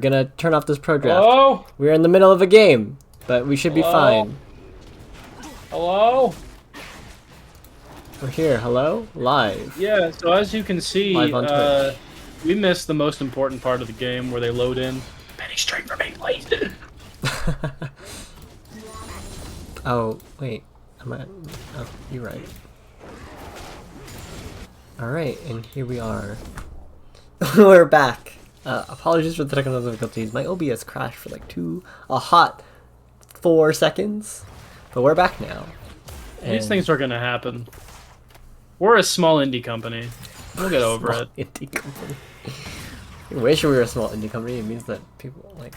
Gonna turn off this pro draft. Hello? We're in the middle of a game, but we should be fine. Hello? We're here. Hello? Live. Yeah, so as you can see, Live on Twitch. we missed the most important part of the game where they load in. Penny straight for me, please. Oh, wait. Oh, you're right. Alright, and here we are. We're back. Apologies for the technical difficulties. My OBS crashed for like a hot 4 seconds. But we're back now. These things are gonna happen. We're a small indie company. We'll get over it. Indie company. I wish we were a small indie company. It means that people like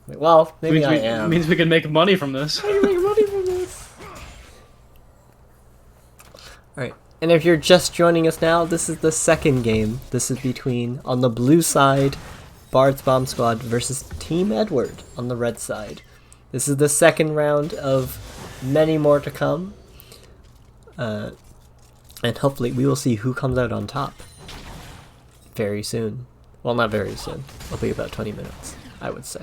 well, maybe I am. It means we can make money from this. I can make money from this. Alright, and if you're just joining us now, this is the second game. This is between, on the blue side, BardsBombSquad versus Team Edward on the red side. This is the second round of many more to come. And hopefully we will see who comes out on top very soon. Well, not very soon. It'll be about 20 minutes, I would say.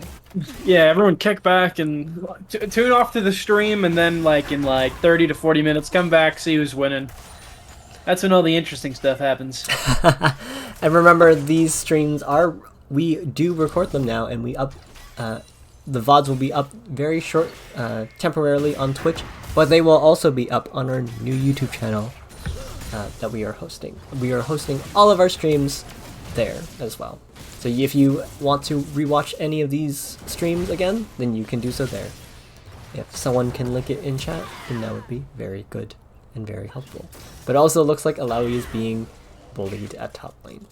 Yeah, everyone kick back and tune off to the stream, and then in 30 to 40 minutes, come back, see who's winning. That's when all the interesting stuff happens. And remember, these streams we do record them now, and the VODs will be up very short, temporarily on Twitch, but they will also be up on our new YouTube channel that we are hosting. We are hosting all of our streams there as well. So if you want to rewatch any of these streams again, then you can do so there. If someone can link it in chat, then that would be very good and very helpful. But it also looks like Alawi is being bullied at top lane,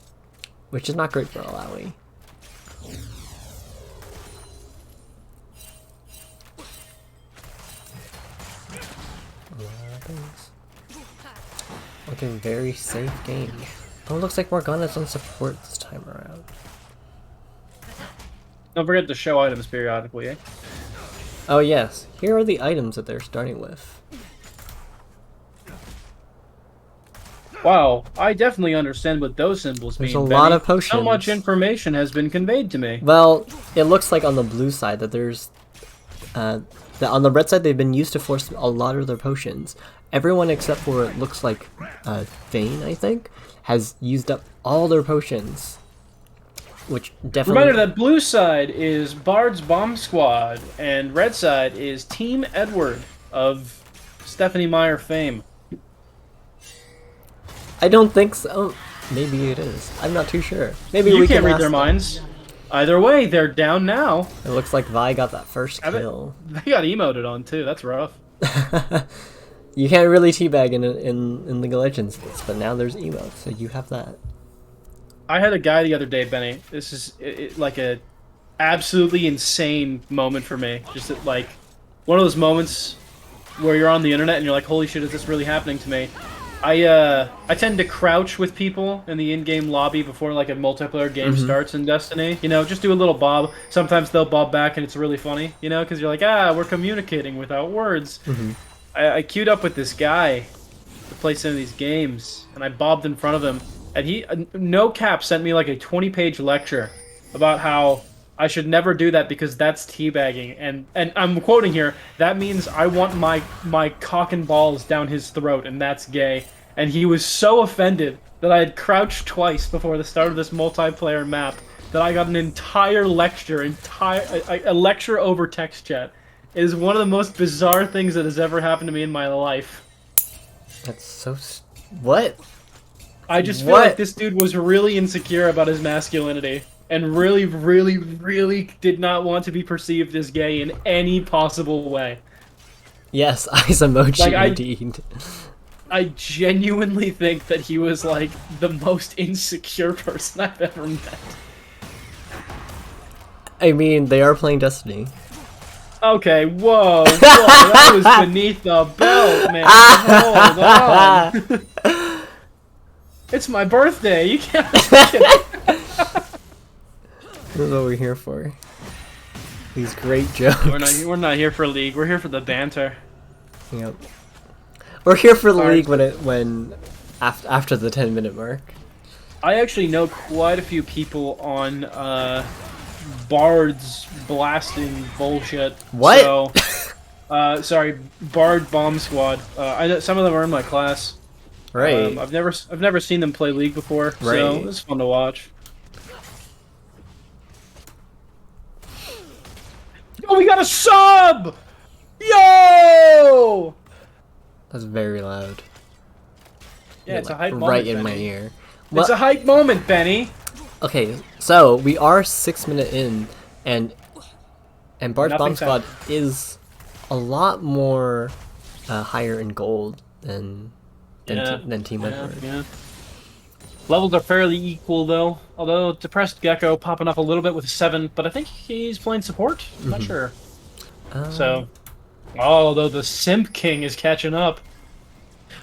which is not great for Alawi. Looking very safe game. Oh, it looks like Morgana's on support this time around. Don't forget to show items periodically, eh? Oh yes, here are the items that they're starting with. Wow, I definitely understand what those symbols mean. There's a lot of potions. So much information has been conveyed to me. Well, it looks like on the blue side that there's... on the red side they've been used to force a lot of their potions. Everyone except for, it looks like, Vayne, I think, has used up all their potions. Which definitely... Reminder that blue side is BardsBombSquad, and red side is Team Edward of Stephanie Meyer fame. I don't think so. Oh, maybe it is. I'm not too sure. Maybe you we can't can read their minds. Either way, they're down now. It looks like Vi got that first kill. They got emoted on too. That's rough. You can't really teabag in League of Legends, but now there's emotes, so you have that. I had a guy the other day, Benny. This is like a absolutely insane moment for me. Just like one of those moments where you're on the internet and you're like, "Holy shit, is this really happening to me?" I tend to crouch with people in the in-game lobby before like a multiplayer game starts in Destiny. You know, just do a little bob. Sometimes they'll bob back and it's really funny, you know, because you're like, we're communicating without words. I queued up with this guy to play some of these games, and I bobbed in front of him, and he, no cap, sent me like a 20-page lecture about how I should never do that because that's teabagging, and I'm quoting here, that means I want my cock and balls down his throat, and that's gay. And he was so offended that I had crouched twice before the start of this multiplayer map that I got an entire lecture, a lecture over text chat. It is one of the most bizarre things that has ever happened to me in my life. That's so... What? I just feel like this dude was really insecure about his masculinity. And really, really, really did not want to be perceived as gay in any possible way. Yes, eyes emoji indeed. I genuinely think that he was like the most insecure person I've ever met. I mean, they are playing Destiny. Okay, whoa, that was beneath the belt, man. Hold on. It's my birthday, you can't... This is what we're here for. These great jokes. We're not here for League, we're here for the banter. Yep. We're here for the League after the 10-minute mark. I actually know quite a few people on Bards blasting bullshit. What? So, sorry, BardsBombSquad. I know some of them are in my class. Right. I've never seen them play League before, so Right. it's fun to watch. Oh, we got a sub! Yo! That's very loud. Yeah, it's a Like, hype moment, right in my Benny. ear. It's a hype moment, Benny. Okay, so we are 6 minutes in, and Nothing's BardsBombSquad is a lot more higher in gold than Team Edward. Yeah. Levels are fairly equal, though. Although Depressed Gecko popping up a little bit with a 7, but I think he's playing support. I'm not sure. So, although the Simp King is catching up.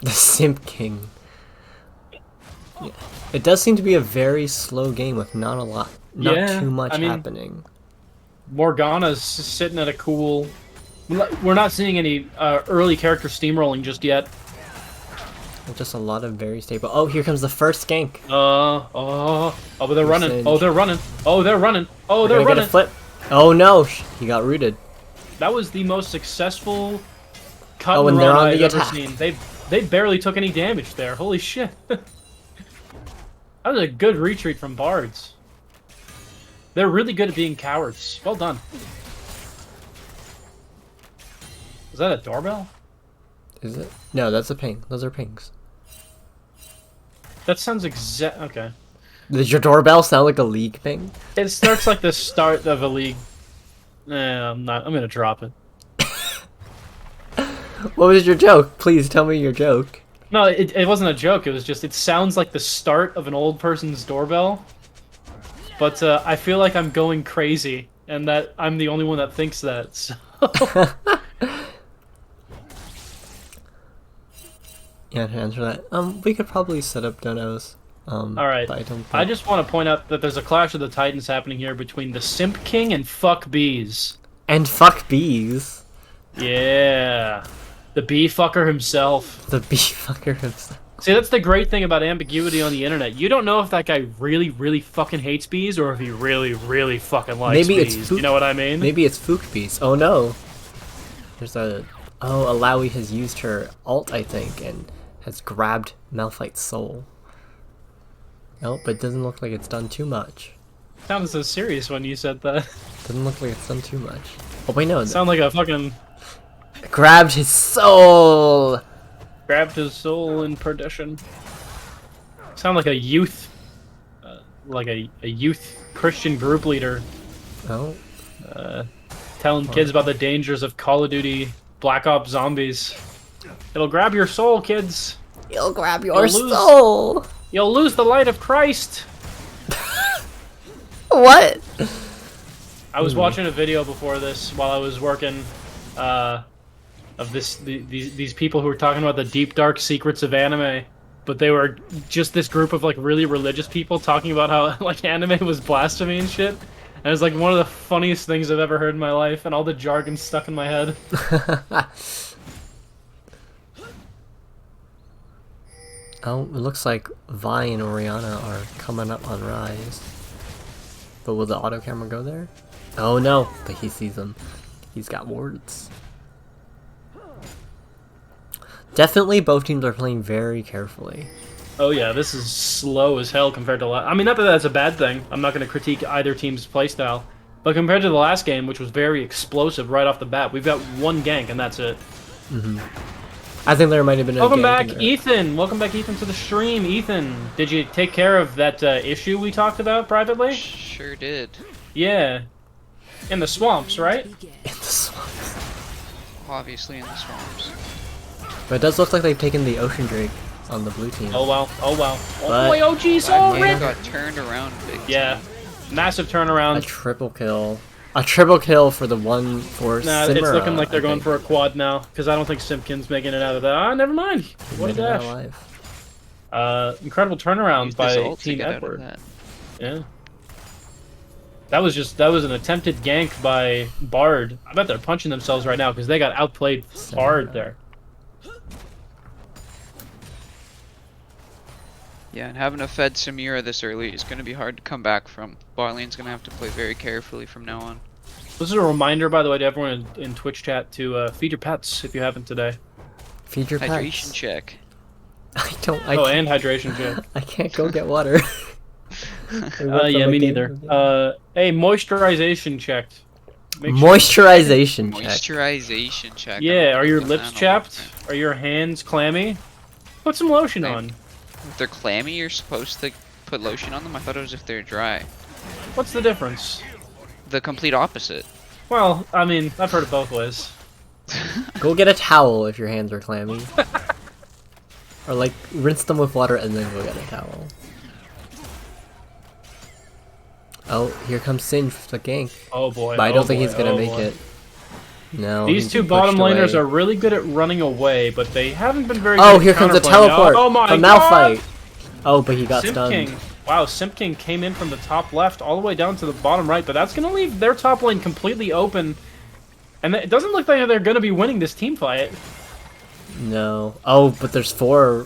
The Simp King. Yeah. It does seem to be a very slow game with not too much happening. Morgana's sitting at a cool... We're not seeing any early character steamrolling just yet. Just a lot of very stable. Oh, here comes the first gank. Oh, but they're running. Oh, they're running. Oh, they're running. Oh, they're running. Get a flip. Oh no, he got rooted. That was the most successful cut and and they're run on I've the ever attack. seen. They barely took any damage there. Holy shit. That was a good retreat from Bards. They're really good at being cowards. Well done. Is that a doorbell? Is it? No, that's a ping. Those are pings. That sounds okay. Does your doorbell sound like a League ping? It starts like the start of a League. I'm gonna drop it. What was your joke? Please tell me your joke. No, it wasn't a joke. It was just, it sounds like the start of an old person's doorbell. But I feel like I'm going crazy, and that I'm the only one that thinks that. So. Yeah, to answer that, we could probably set up donos. All right. But I don't think... I just want to point out that there's a clash of the titans happening here between the Simp King and Fuck Bees. And fuck bees. Yeah, the bee fucker himself. The bee fucker himself. See, that's the great thing about ambiguity on the internet. You don't know if that guy really, really fucking hates bees or if he really, really fucking likes bees. You know what I mean? Maybe it's Fook Bees. Oh no. There's a... Oh, Alawi has used her ult, I think, and has grabbed Malphite's soul. Nope, but it doesn't look like it's done too much. Sounded so serious when you said that. Doesn't look like it's done too much. Oh wait, no. Sound like a fucking... Grabbed his soul! Grabbed his soul in perdition. Sound like a youth... like a youth Christian group leader. Oh. Telling kids about the dangers of Call of Duty Black Ops Zombies. It'll grab your soul, kids. It'll grab your soul! You'll lose the light of Christ! What? I was watching a video before this while I was working, of these people who were talking about the deep dark secrets of anime, but they were just this group of like really religious people talking about how like anime was blasphemy and shit. And it was like one of the funniest things I've ever heard in my life, and all the jargon stuck in my head. Oh, it looks like Vi and Oriana are coming up on Rise. But will the auto camera go there? Oh no, but he sees them. He's got wards. Definitely both teams are playing very carefully. Oh yeah, this is slow as hell compared to I mean, not that that's a bad thing. I'm not going to critique either team's playstyle. But compared to the last game, which was very explosive right off the bat, we've got one gank and that's it. I think there might have been a Welcome gank back, in there. Ethan! Welcome back, Ethan, to the stream. Ethan, did you take care of that issue we talked about privately? Sure did. Yeah. In the swamps, right? In the swamps. Obviously in the swamps. But it does look like they've taken the Ocean Drake on the blue team. Oh wow, oh wow. Oh But- boy, oh geez, Black oh Mage rip! got turned around big Yeah. time. Massive A turnaround. triple kill. A triple kill for the one for Nah, Simura, it's looking like they're I going think. for a quad now, because I don't think Simpkin's making it out of that. Ah, never mind. What a Made it out dash. alive. Incredible turnaround Used his by ult to Team get out of Edward. that. Yeah. That was an attempted gank by Bard. I bet they're punching themselves right now because they got outplayed hard there. Yeah, and having a fed Samira this early is going to be hard to come back from. Bot lane's going to have to play very carefully from now on. This is a reminder, by the way, to everyone in Twitch chat to feed your pets if you haven't today. Feed your Hydration pets. check. I don't. And hydration check. I can't go get water. Yeah, me neither. Hey, moisturization checked. Moisturization check. Moisturization check. Yeah, are your Put lips that on chapped? there. Are your hands clammy? Put some lotion Hey. on. If they're clammy, you're supposed to put lotion on them? I thought it was if they're dry. What's the difference? The complete opposite. Well, I mean, I've heard it both ways. Go get a towel if your hands are clammy. Or like rinse them with water and then go get a towel. Oh, here comes Singe with the gank. Oh boy. But I oh don't think boy, he's gonna oh make boy. it. No. These he's two been bottom pushed laners away. are really good at running away, but they haven't been very Oh, good here at comes a counterplaying. teleport Oh my from god! Malphite. Oh, but he got Simp stunned. King. Wow, Simp King came in from the top left all the way down to the bottom right, but that's going to leave their top lane completely open. And it doesn't look like they're going to be winning this team fight. No. Oh, but there's four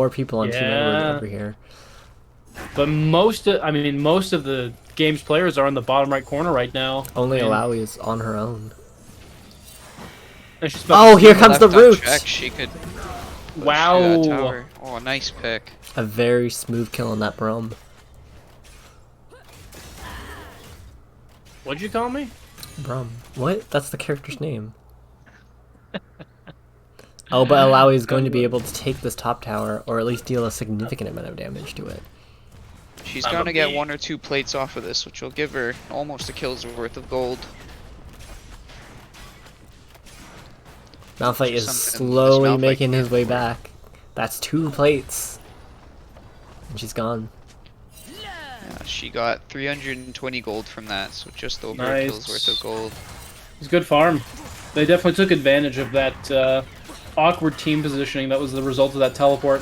people on Team Yeah. Edward over here. But most of the game's players are in the bottom right corner right now. Only And- Alawi is on her own. and she's about Oh, to here see comes Left the roots. unchecked, she could push through that Wow. tower. Oh, nice pick. A very smooth kill on that Brom. What'd you call me? Brom. What? That's the character's name. Oh, but Alawi is going to be able to take this top tower, or at least deal a significant amount of damage to it. She's I'm going a to get bee. 1 or 2 plates off of this, which will give her almost a kill's worth of gold. Malphite is Something this slowly Malphite making his can't way afford. back. That's 2 plates. And she's gone. Yeah, she got 320 gold from that, so just over a Nice. kill's worth of gold. It's a good farm. They definitely took advantage of that awkward team positioning that was the result of that teleport.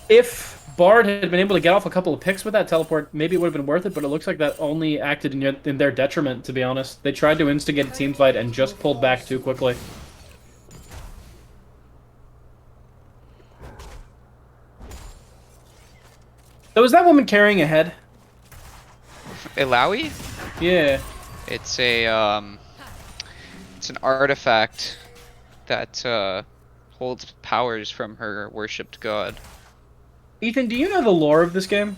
If Bard had been able to get off a couple of picks with that teleport, maybe it would have been worth it, but it looks like that only acted in their detriment, to be honest. They tried to instigate a team fight and just pulled back too quickly. So is that woman carrying a head? Ilawi? Yeah. It's it's an artifact that holds powers from her worshipped god. Ethan, do you know the lore of this game?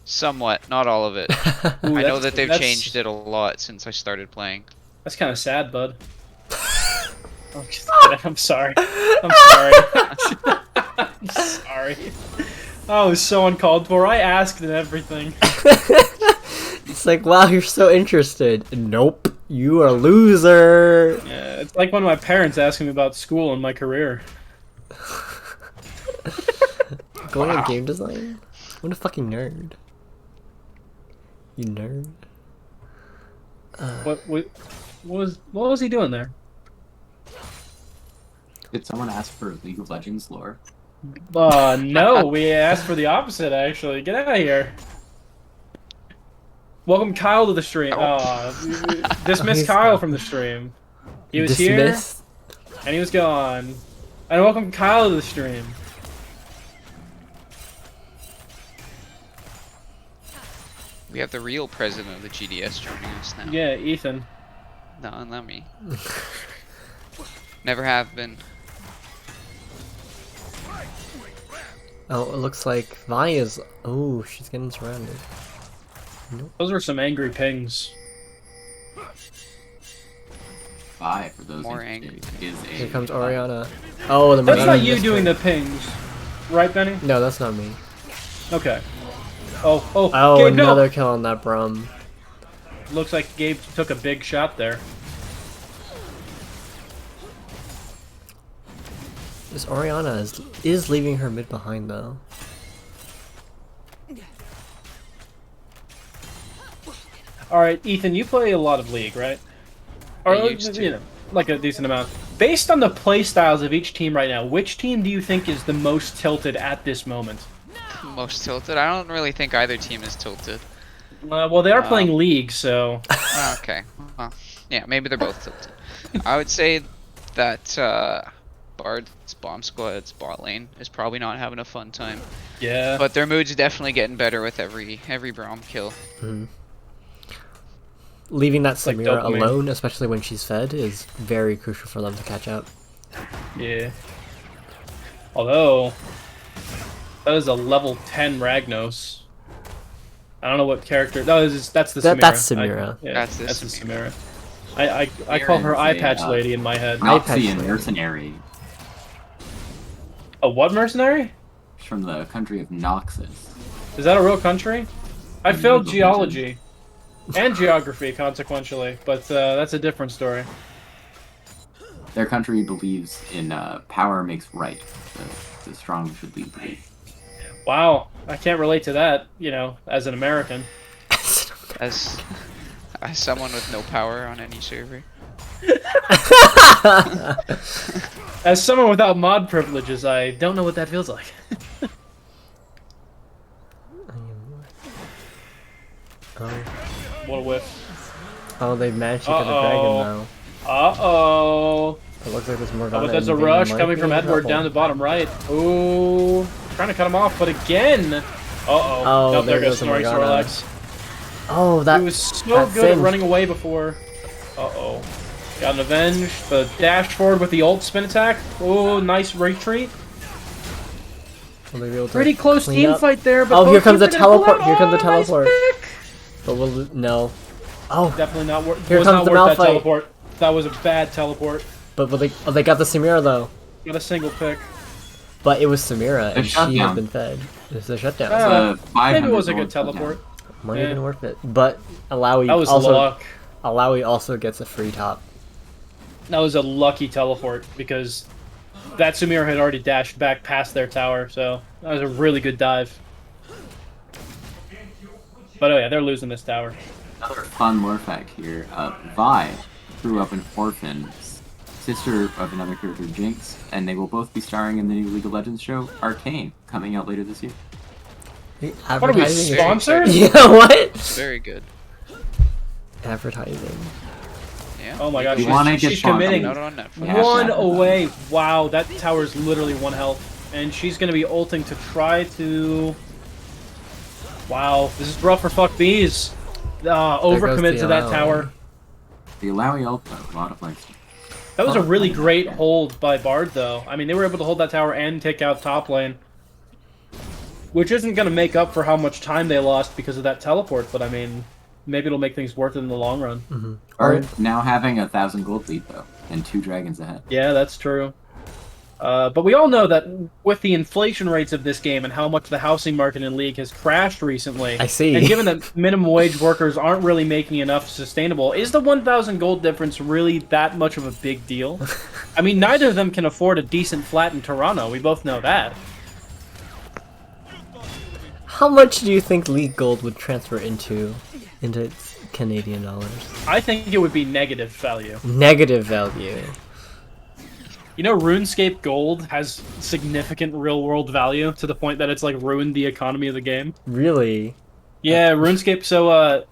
Somewhat, not all of it. Ooh, I know that's- that they've that's- changed it a lot since I started playing. That's kind of sad, bud. I'm just kidding. I'm sorry. I'm sorry. I'm sorry. Oh, it was so uncalled for. I asked and everything. It's like, wow, you're so interested. Nope. You are a loser. Yeah, it's like one of my parents asking me about school and my career. Going on game design? What a fucking nerd. You nerd. What was he doing there? Did someone ask for League of Legends lore? No, we asked for the opposite, actually. Get out of here. Welcome Kyle to the stream. Dismiss He's Kyle gone. from the stream. He was Dismissed? here, and he was gone. And welcome Kyle to the stream. We have the real president of the GDS joining us now. Yeah, Ethan. No, not me. Never have been. Oh, it looks like Vi is. Oh, she's getting surrounded. Those were some angry pings. Bye for those More interested, angry. is a Here comes Oriana. Oh, the That's Marine not you missed doing her. the pings, right, Benny? No, that's not me. Okay. Oh, Oh, Gabe, no! another kill on that Brum. Looks like Gabe took a big shot there. This Oriana is leaving her mid behind though. Alright, Ethan, you play a lot of League, right? Or, I used to. you know, like a decent amount. Based on the play styles of each team right now, which team do you think is the most tilted at this moment? Most tilted? I don't really think either team is tilted. Well, they are playing League, so... Okay. Well, yeah, maybe they're both tilted. I would say that BardsBombSquad's bot lane is probably not having a fun time. Yeah. But their mood's definitely getting better with every Braum kill. Leaving that like Samira dopamine. alone, especially when she's fed, is very crucial for them to catch up. Yeah. Although, that is a level 10 Ragnos. I don't know what character. No, that's the Samira. That's Samira. That's That's the the Samira. I call her Eye Patch Lady in my head. Nazi and Lady. mercenary A what mercenary? from the country of Noxus. Is that a real country? I League failed of geology and geography, consequentially, but that's a different story. Their country believes in power makes right. The strong should lead the league. Wow, I can't relate to that. You know, as an American. As someone with no power on any server. As someone without mod privileges, I don't know what that feels like. What a whiff. Oh, they've managed to get a dragon now. Uh-oh. It looks like there's more. Oh, but there's a rush coming from Edward down the bottom right. Ooh. Trying to cut him off, but again. Uh-oh. Oh, Nope, there there goes goes Snorri Morgana. Snorlax. Oh, that He was so that good at Finn. running away before. Uh-oh. Got an avenge. The dash forward with the ult spin attack. Oh, nice retreat. Will they be able to Pretty close clean team up? fight there, but Oh, here both comes the teams are gonna pull teleport. out. Here comes the Oh, nice teleport. pick. But will no. Oh, Definitely not worth. Here Was comes not the worth that Malphite. teleport. That was a bad teleport. but will they? Oh, they got the Samira though. Not a single pick. But it was Samira, and she has shutdown. been fed. It's a shutdown. Uh, It's a Maybe 500 it was a gold good teleport. Might yeah. have been worth it. But Alawi That was also luck. Alawi also gets a free top. That was a lucky teleport because that Samira had already dashed back past their tower, so that was a really good dive. But oh yeah, they're losing this tower. Another fun lore fact here. Vi grew up an orphan, sister of another character, Jinx, and they will both be starring in the new League of Legends show, Arcane, coming out later this year. What are we, Advertising is- sponsors? Yeah, what? Very good. Advertising. Yeah. Oh my god, You wanna get she's sponsored. committing. Out on Netflix. Yeah. One Hashtag. away. Wow, that tower is literally 1 health. And she's going to be ulting to try to... Wow, this is rough for fuck bees. Overcommit the to that Alawi. tower. The Alawi ult, though, a lot of likes. That was a really great hold by Bard, though. I mean, they were able to hold that tower and take out top lane. Which isn't going to make up for how much time they lost because of that teleport, but I mean, maybe it'll make things worth it in the long run. Or now having 1,000 gold lead, though, and 2 dragons ahead. Yeah, that's true. But we all know that with the inflation rates of this game and how much the housing market in League has crashed recently, I see. and given that minimum wage workers aren't really making enough sustainable, is the 1,000 gold difference really that much of a big deal? I mean, neither of them can afford a decent flat in Toronto. We both know that. How much do you think League Gold would transfer into Canadian dollars? I think it would be negative value. Negative value. You know, RuneScape Gold has significant real-world value to the point that it's like ruined the economy of the game. Really? Yeah, RuneScape. So,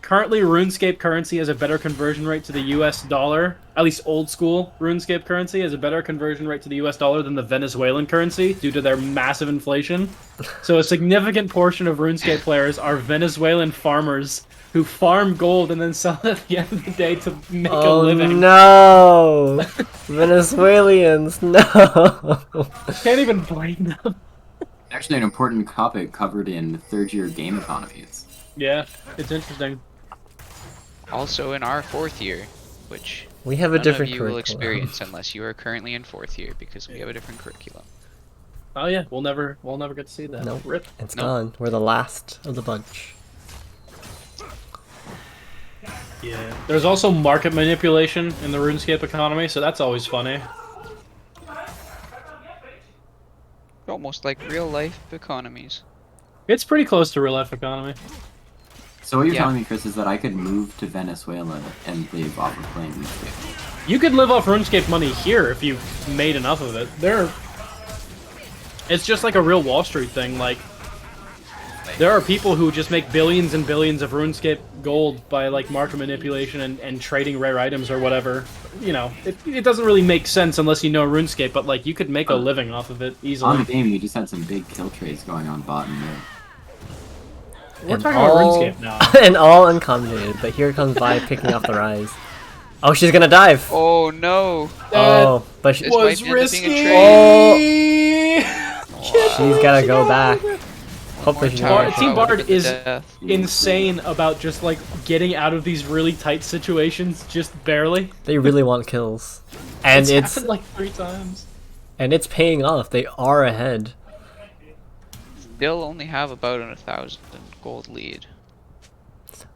currently RuneScape currency has a better conversion rate to the US dollar. At least old school RuneScape currency has a better conversion rate to the US dollar than the Venezuelan currency due to their massive inflation. So a significant portion of RuneScape players are Venezuelan farmers who farm gold and then sell it at the end of the day to make a Oh living. no! Venezuelans, no! Can't even blame them. Actually, an important topic covered in third-year game economies. Yeah, it's interesting. Also in our 4th year, which We have a none different of you will curriculum. experience unless you are currently in 4th year because we have a different curriculum. Oh yeah, we'll never get to see that. Nope. Rip. It's No. gone. We're the last of the bunch. Yeah. There's also market manipulation in the RuneScape economy, so that's always funny. Almost like real life economies. It's pretty close to real life economy. So what you're Yeah. telling me, Chris, is that I could move to Venezuela and live off of playing RuneScape. You could live off RuneScape money here if you made enough of it. It's just like a real Wall Street thing. Like There are people who just make billions and billions of RuneScape gold by like market manipulation and trading rare items or whatever. You know, it doesn't really make sense unless you know RuneScape, but like you could make a living off of it easily. On the game, you just had some big kill trades going on bot and mid. We're talking about RuneScape now. And all uncommented, but here comes Vi picking off the Rise. Oh, she's gonna dive. Oh no! Oh, but she This might Was end up being a risky. trade. she's gotta go back. Hopefully she's tower not. Team power Bard to the is death. insane about just like getting out of these really tight situations, just barely. They really want kills, and it's happened like 3 times. paying off. They are ahead. They'll only have about 1,000 gold lead.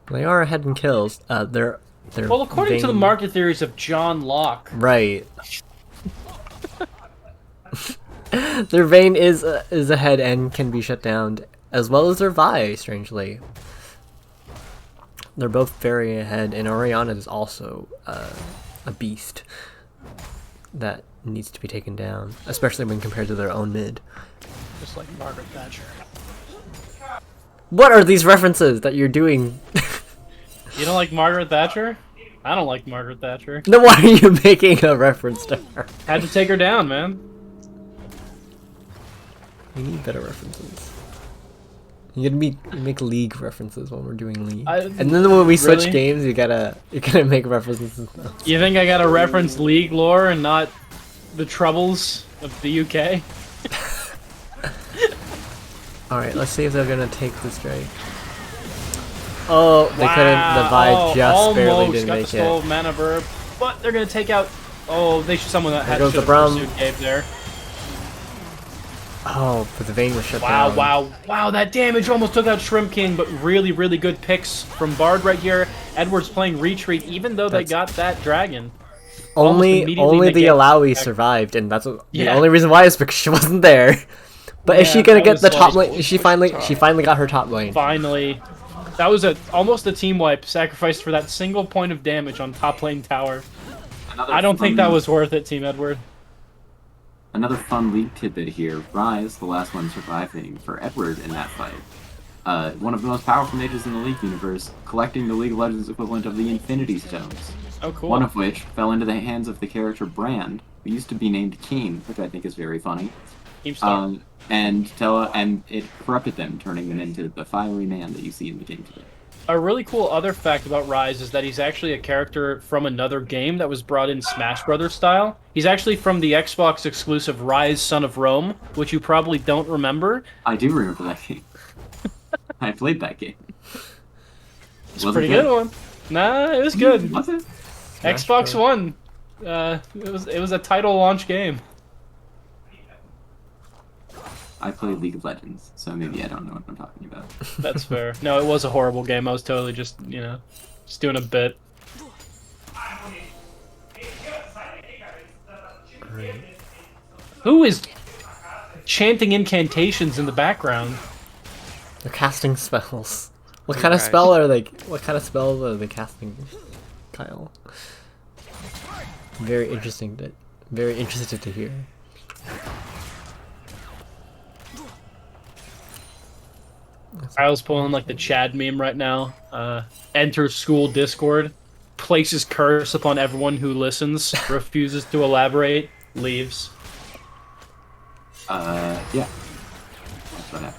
They are ahead in kills. They're Well, according to the Vayne- market theories of John Locke, Right. Their Vayne is ahead and can be shut down, as well as their Vi, strangely. They're both very ahead, and Oriana is also a beast that needs to be taken down, especially when compared to their own mid. just like Margaret Thatcher. What are these references that you're doing? You don't like Margaret Thatcher? I don't like Margaret Thatcher. Then why are you making a reference to her? Had to take her down, man. We need better references. You gotta make League references when we're doing League. And then when we switch Really? games, you gotta make references and stuff. You think I gotta reference League lore and not the troubles of the UK? Alright, let's see if they're gonna take this Drake. Oh, they couldn't. The Vi just barely almost didn't got make the skull it. mana verb, but they're gonna take out. Oh, they should someone that had goes should the have Brum. pursued Gabe there. Oh, but the Vayne was shut Wow, down. wow! That damage almost took out Shrimp King, but really good picks from Bard right here. Edward's playing retreat, even though they got that dragon. Only immediately the negate- Alawi survived, and that's what, the Yeah. only reason why is because she wasn't there. But is Yeah, she gonna that get was the like- top lane? She finally got her top lane. Finally, that was almost a team wipe, sacrificed for that single point of damage on top lane tower. I don't think that was worth it, Team Edward. Another fun League tidbit here. Rise, the last one surviving for Edward in that fight. One of the most powerful mages in the League universe, collecting the League of Legends equivalent of the Infinity Stones. Oh, cool. One of which fell into the hands of the character Brand, who used to be named Keen, which I think is very funny. Keemstar. And it corrupted them, turning them into the fiery man that you see in the game today. A really cool other fact about Rise is that he's actually a character from another game that was brought in Smash Brothers style. He's actually from the Xbox exclusive Rise Son of Rome, which you probably don't remember. I do remember that game. I played that game. It's a pretty good one. Nah, it was good. Was it? Xbox One. It was a title launch game. I played League of Legends, so maybe I don't know what I'm talking about. That's fair. No, it was a horrible game. I was totally just doing a bit. Who is chanting incantations in the background? They're casting spells. What kind of spell are they? What kind of spells are they casting, Kyle? Very interesting. Very interested to hear. Kyle's pulling like the Chad meme right now. Enters school Discord, places curse upon everyone who listens, refuses to elaborate, leaves. Yeah. That's what happened.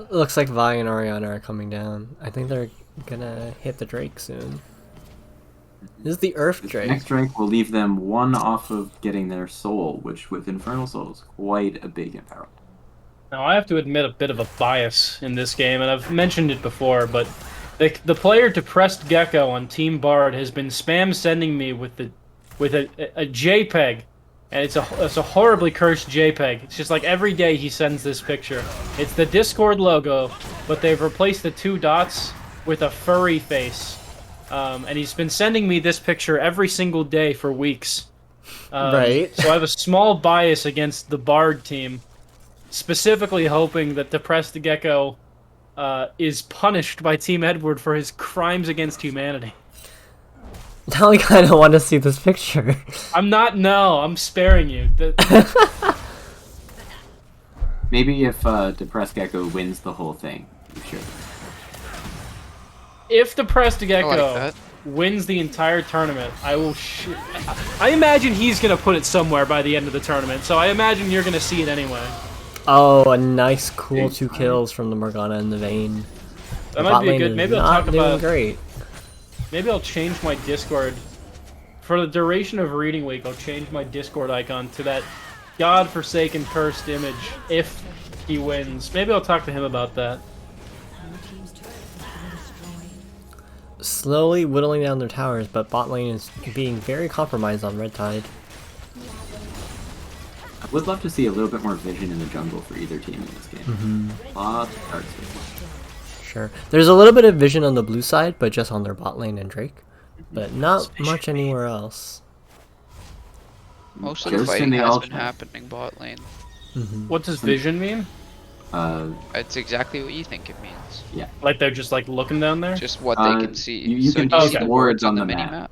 Looks like Vi and Oriana are coming down. I think they're gonna hit the Drake soon. This is the Earth Drake. Next Drake will leave them one off of getting their soul, which with Infernal Soul is quite a big imperil. Now I have to admit a bit of a bias in this game, and I've mentioned it before, but the player Depressed Gecko on Team Bard has been spam sending me with a JPEG, and it's a horribly cursed JPEG. It's just like every day he sends this picture. It's the Discord logo, but they've replaced the 2 dots with a furry face, and he's been sending me this picture every single day for weeks. Right. So I have a small bias against the Bard team. Specifically hoping that Depressed Gecko is punished by Team Edward for his crimes against humanity. Now I kind of want to see this picture. I'm sparing you. Maybe if Depressed Gecko wins the whole thing, we should. If the Pressed I Gecko like that. wins the entire tournament, I will I imagine he's going to put it somewhere by the end of the tournament, so I imagine you're going to see it anyway. Oh, a nice, cool Big 2 time. kills from the Morgana and the Vayne. That The might bot be a lane good. is Maybe I'll not talk doing about. great. Maybe I'll change my Discord for the duration of Reading Week. I'll change my Discord icon to that godforsaken cursed image if he wins. Maybe I'll talk to him about that. Slowly whittling down their towers, but bot lane is being very compromised on Red Tide. I would love to see a little bit more vision in the jungle for either team in this game. Lots of cards. Sure. There's a little bit of vision on the blue side, but just on their bot lane and Drake. But not much anywhere else. Most of the Just in fighting the has ultimate. been happening bot lane. What does vision mean? It's exactly what you think it means. Like they're just like looking down there? Just what they can see. you so can do you put see the wards wards on on the the mini-map?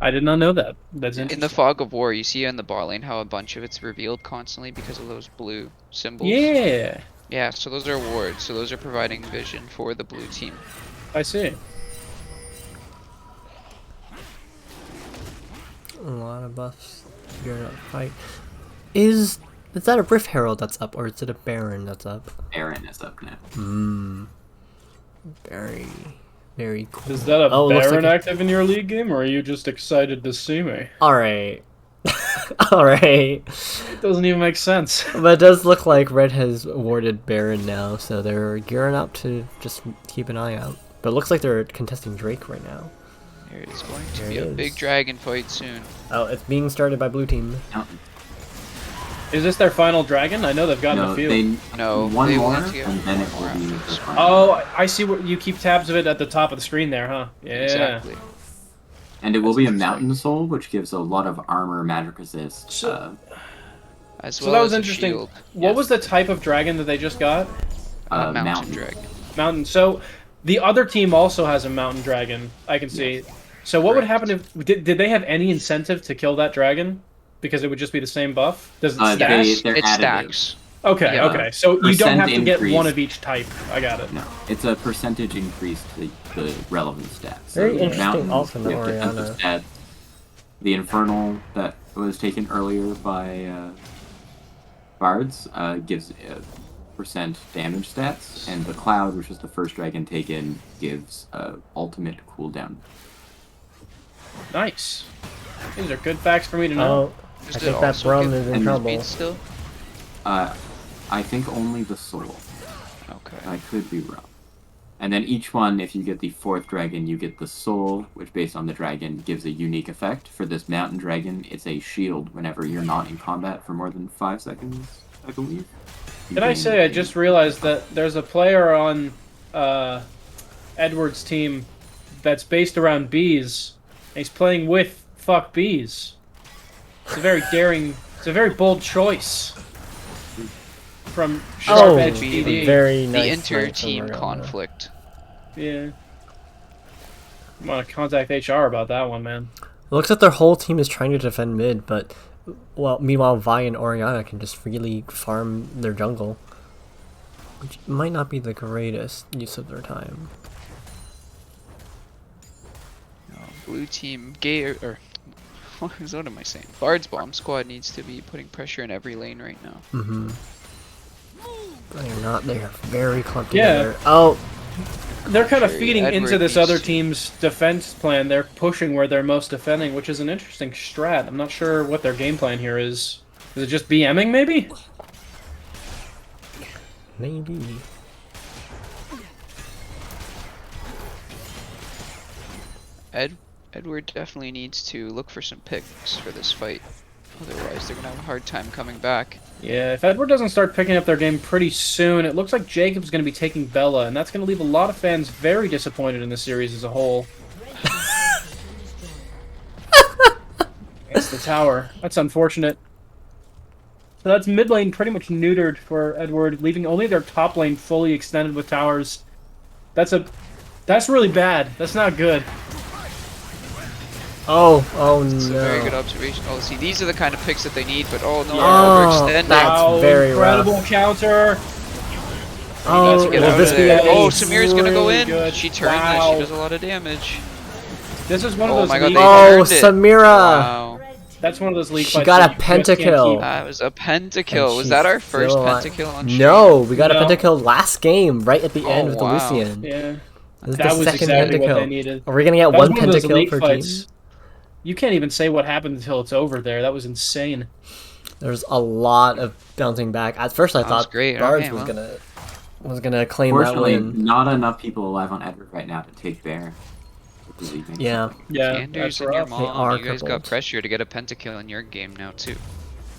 I did not know that. That's In interesting. the fog of war, you see in the bot lane how a bunch of it's revealed constantly because of those blue symbols. Yeah, Yeah, so those are wards. So those are providing vision for the blue team. I see. A lot of buffs. You're not fight. Is that a Rift Herald that's up, or is it a Baron that's up? Aaron is up now. Very, very cool. Is that a Oh, it looks Baron like active in your league game, or are you just excited to see me? Alright. Alright. It doesn't even make sense. But it does look like Red has awarded Baron now, so they're gearing up to just keep an eye out. But it looks like they're contesting Drake right now. There is going to There be it a is. big dragon fight soon. Oh, it's being started by blue team. No, Is this their final dragon? I know they've gotten no, a few. they No, one they more, want to get and then one it more will after be this. the final. Oh, I see what you keep tabs of it at the top of the screen there, huh? Yeah. Exactly. And it will That's be a interesting. mountain soul, which gives a lot of armor, magic resist. So- As So well that was as a interesting. shield. What Yes. was the type of dragon that they just got? A mountain mountain. dragon. Mountain. So the other team also has a mountain dragon. I can see. So what would Correct. happen if did they have any incentive to kill that dragon? Because it would just be the same buff. Does it stack? They're It additive. stacks. Okay, yeah. okay. So you don't Percent have to get increase. one of each type. I got it. No, it's a percentage increase to the relevant stats. Very So interesting mountains ultimate, give Oriana. defensive stats. The Infernal that was taken earlier by Bards gives percent damage stats, and the Cloud, which was the first dragon taken, gives ultimate cooldown. Nice. These are good facts for me to know. Oh, I Does it think that also Brum give is in and trouble. speed still? I think only the Soul. Okay. I could be wrong. And then each one, if you get the fourth dragon, you get the Soul, which based on the dragon gives a unique effect. For this mountain dragon, it's a shield whenever you're not in combat for more than 5 seconds, I believe. Did I say I just realized that there's a player on Edward's team that's based around bees. And he's playing with fuck bees. It's a very daring, it's a very bold choice from Sharp Oh, Edge be DD. very nice. The fight from inter-team Oriana. conflict. Yeah. I'm gonna contact HR about that one, man. It looks like their whole team is trying to defend mid, but meanwhile Vi and Oriana can just freely farm their jungle, which might not be the greatest use of their time. Blue team, or what am I saying? BardsBombSquad needs to be putting pressure in every lane right now. They're not. They're very clumped Yeah. together. Oh, They're kind of Sure, feeding Edward into this needs other to- team's defense plan. They're pushing where they're most defending, which is an interesting strat. I'm not sure what their game plan here is. Is it just BMing, maybe? maybe. Edward definitely needs to look for some picks for this fight. Otherwise, they're gonna have a hard time coming back. Yeah, if Edward doesn't start picking up their game pretty soon, it looks like Jacob's going to be taking Bella, and that's going to leave a lot of fans very disappointed in the series as a whole. It's the tower. That's unfortunate. So that's mid lane pretty much neutered for Edward, leaving only their top lane fully extended with towers. That's really bad. That's not good. Oh It's a very good no. observation. Oh, see, these are the kind of picks that they need, but oh no, Oh, overextended. that's very incredible rough. counter. Oh, Get will out this of be there. an Oh, ace? Samir's gonna go Really in. good. She turned this. Wow. She does a lot of damage. This is one of Oh those my god, league. they Oh, turned it. Samira! Wow. That's one of those league She fights got where a you just can't pentakill. keep- That was a And pentakill. Was she's that our still first alive. pentakill on stream? No, we got a No. pentakill last game, right at the end Oh, with the wow. Lucian. Yeah, This is that the was second exactly what they pentakill. needed. Are we gonna get That was one one of those pentakill league per fights. team? You can't even say what happened until it's over there. That was insane. There's a lot of bouncing back. At first, I That was thought great. Bards Okay, was gonna claim that Fortunately, win. not enough people alive on Edward right now to take Bear. Yeah. Yeah, Ganders that's and your rough. mom, are you guys got crippled. pressure to get a pentakill in your game now too.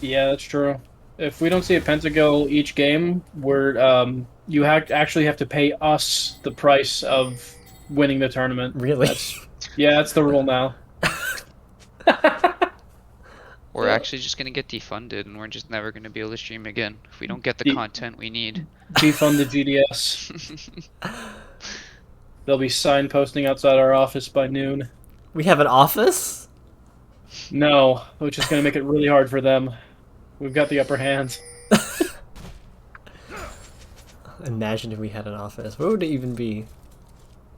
Yeah, that's true. If we don't see a pentakill each game, you actually have to pay us the price of winning the tournament. Really? Yeah, that's the rule now. We're actually just gonna get defunded, and we're just never gonna be able to stream again if we don't get the De- content we need. Defund the GDS. They'll be signposting outside our office by noon. We have an office? No, which is going to make it really hard for them. We've got the upper hand. Imagine if we had an office. What would it even be?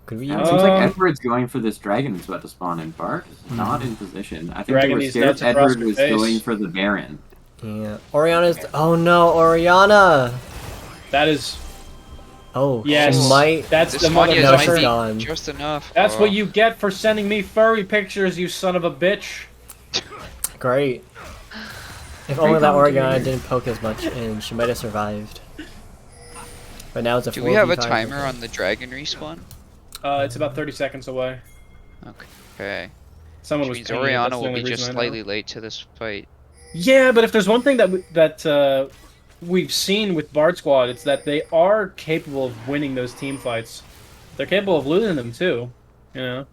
Could we Yeah, even... it seems like Um, Edward's going for this dragon that's about to spawn in. Bart is not in position. I think Dragon they were needs scared nuts across Edward her was face. going for the Baron. Yeah. Oriana's... Oh no, Oriana! That is... Oh, Yes. she might... That's This the Monia's No, might she's motherfucker. be gone. just enough. That's Oh. what you get for sending me furry pictures, you son of a bitch. Great. If only that commentator. Oriana didn't poke as much and she might have survived. But now it's a 4v5. Do we have a timer on the dragon respawn? It's about 30 seconds away. Okay. Someone Which was means pinging it, that's Oriana the will only be just reason I know. slightly late to this fight. Yeah, but if there's one thing that we've seen with BardsSquad, it's that they are capable of winning those team fights. They're capable of losing them too. You know.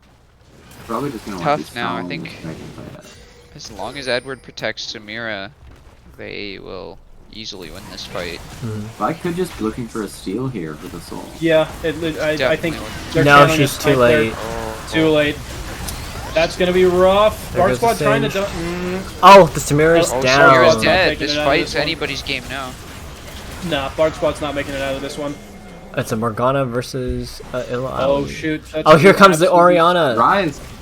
Probably just gonna Tough want to now, I follow think. the dragon fight. As long as Edward protects Samira, they will easily win this fight. But I could just be looking for a steal here for the soul. Yeah, I think Definitely would. they're No, counting she's us too right late. there. Oh, Too late. That's gonna be rough. There goes the BardsSquad trying to. Singe. Mm, Oh, the Samira's Oh, down. Samira's Not dead. taking This it out of fight's this one. anybody's game now. nah, BardsSquad's not making it out of this one. It's a Morgana versus Illa. Oh shoot. That's Oh, here comes the absolutely- Oriana.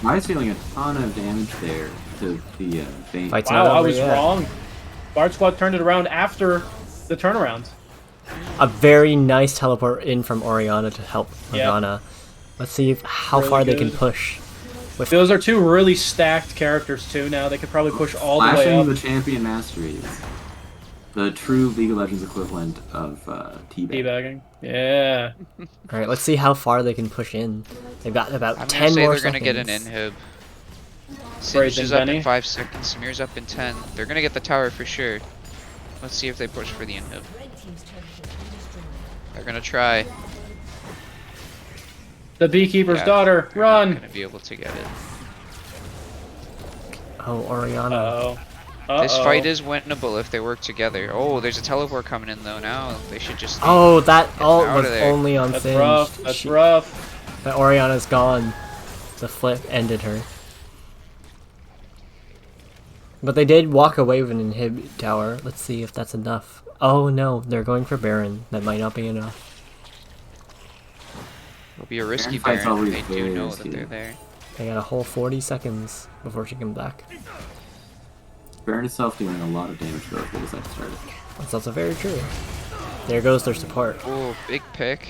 Rise dealing a ton of damage there to the Bane. Fight's Wow, not I over was yet. wrong. BardsSquad turned it around after the turnaround. A very nice teleport in from Oriana to help Yeah. Morgana. Let's see how Really far they can good. push. Those are two really stacked characters too. Now they could probably push all the way Flashing up. the champion masteries. The true League of Legends equivalent of Teabag. Teabagging. Yeah. All right, let's see how far they can push in. They've got about I'm 10 gonna say more they're seconds. gonna get an inhib. Brazen Singe is up Benny. in 5 seconds. Samir's up in 10. They're gonna get the tower for sure. Let's see if they push for the inhib. They're gonna try. The beekeeper's Yeah, daughter. they're Run. Not gonna be able to get it. Oh, Oriana. Uh-oh. This fight is winnable if they work together. Oh, there's a teleport coming in though. Now they should just. Oh, that ult out was of there. only on That's Singe. rough. That's rough. That Oriana's gone. The flip ended her. But they did walk away with an inhib tower. Let's see if that's enough. Oh no, they're going for Baron. That might not be enough. It'll be a risky Baron fight's Baron. always They do very know risky. that they're there. They got a whole 40 seconds before she comes back. Baron itself doing a lot of damage though if they decide to start it. That's also very true. There goes their support. Oh, big pick.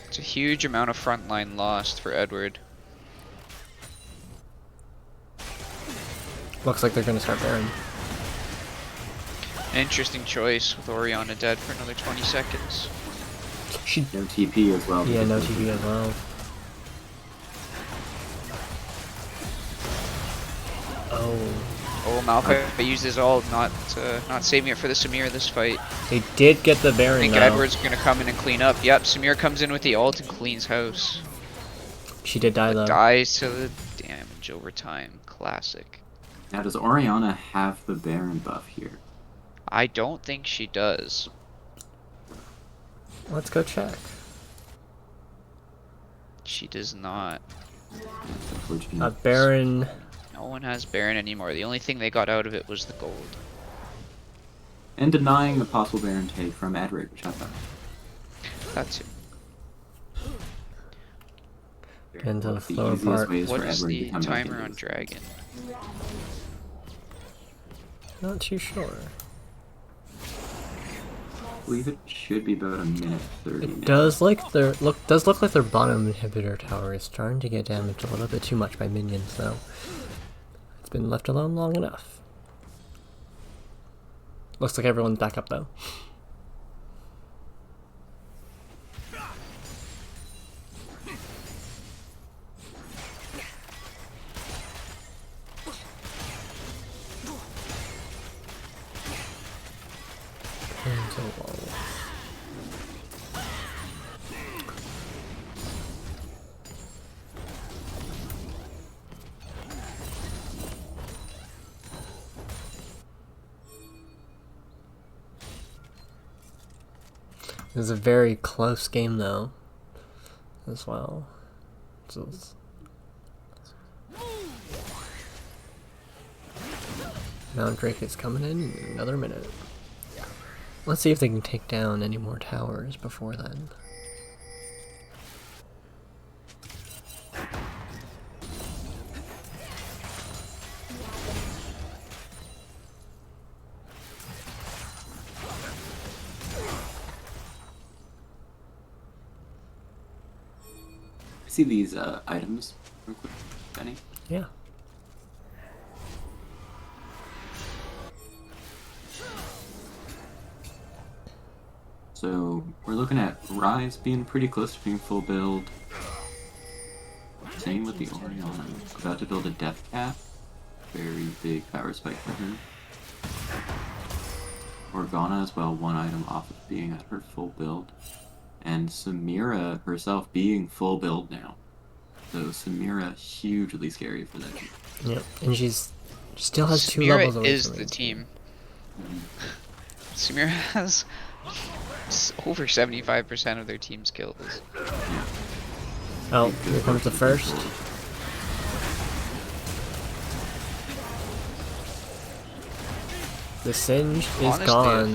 It's a huge amount of frontline lost for Edward. Looks like they're gonna start Baron. An interesting choice with Oriana dead for another 20 seconds. She No TP as well. yeah, no because TV as well. Oh, Oh, Malphite used his ult, not saving it for the Samir this fight. they did get the I Baron think though. Edward's gonna come in and clean up. Yep, Samir comes in with the ult and cleans house. She did die though. Dies to the damage over time. Classic. Now does Oriana have the Baron buff here? I don't think she does. Let's go check. She does not. Unfortunate. Baron. No one has Baron anymore. The only thing they got out of it was the gold. And denying the possible Baron take from Edward, which I thought. That's it. And One the of the slower easiest part. ways What for is Edward to the become timer on Ganderers. Dragon? Not too sure. I believe it should be about a minute 30 now. Does like does look like their bottom inhibitor tower is starting to get damaged a little bit too much by minions, though. It's been left alone long enough. Looks like everyone's back up though. Into a wall. It was a very close game, though, as well. So Mount Drake is coming in another minute. Let's see if they can take down any more towers before then. See these items real quick, Benny? Yeah. So we're looking at Rise being pretty close to being full build. Same with the Orion. About to build a Death Cap. Very big power spike for her. Organa as well, one item off of being at her full build. And Samira herself being full build now. So Samira hugely scary for that team. Yep. And she still has two levels Samira away is from the me. team. Samira has over 75% of their team's kills. Oh, here comes the first. The Singe is Honestly, gone.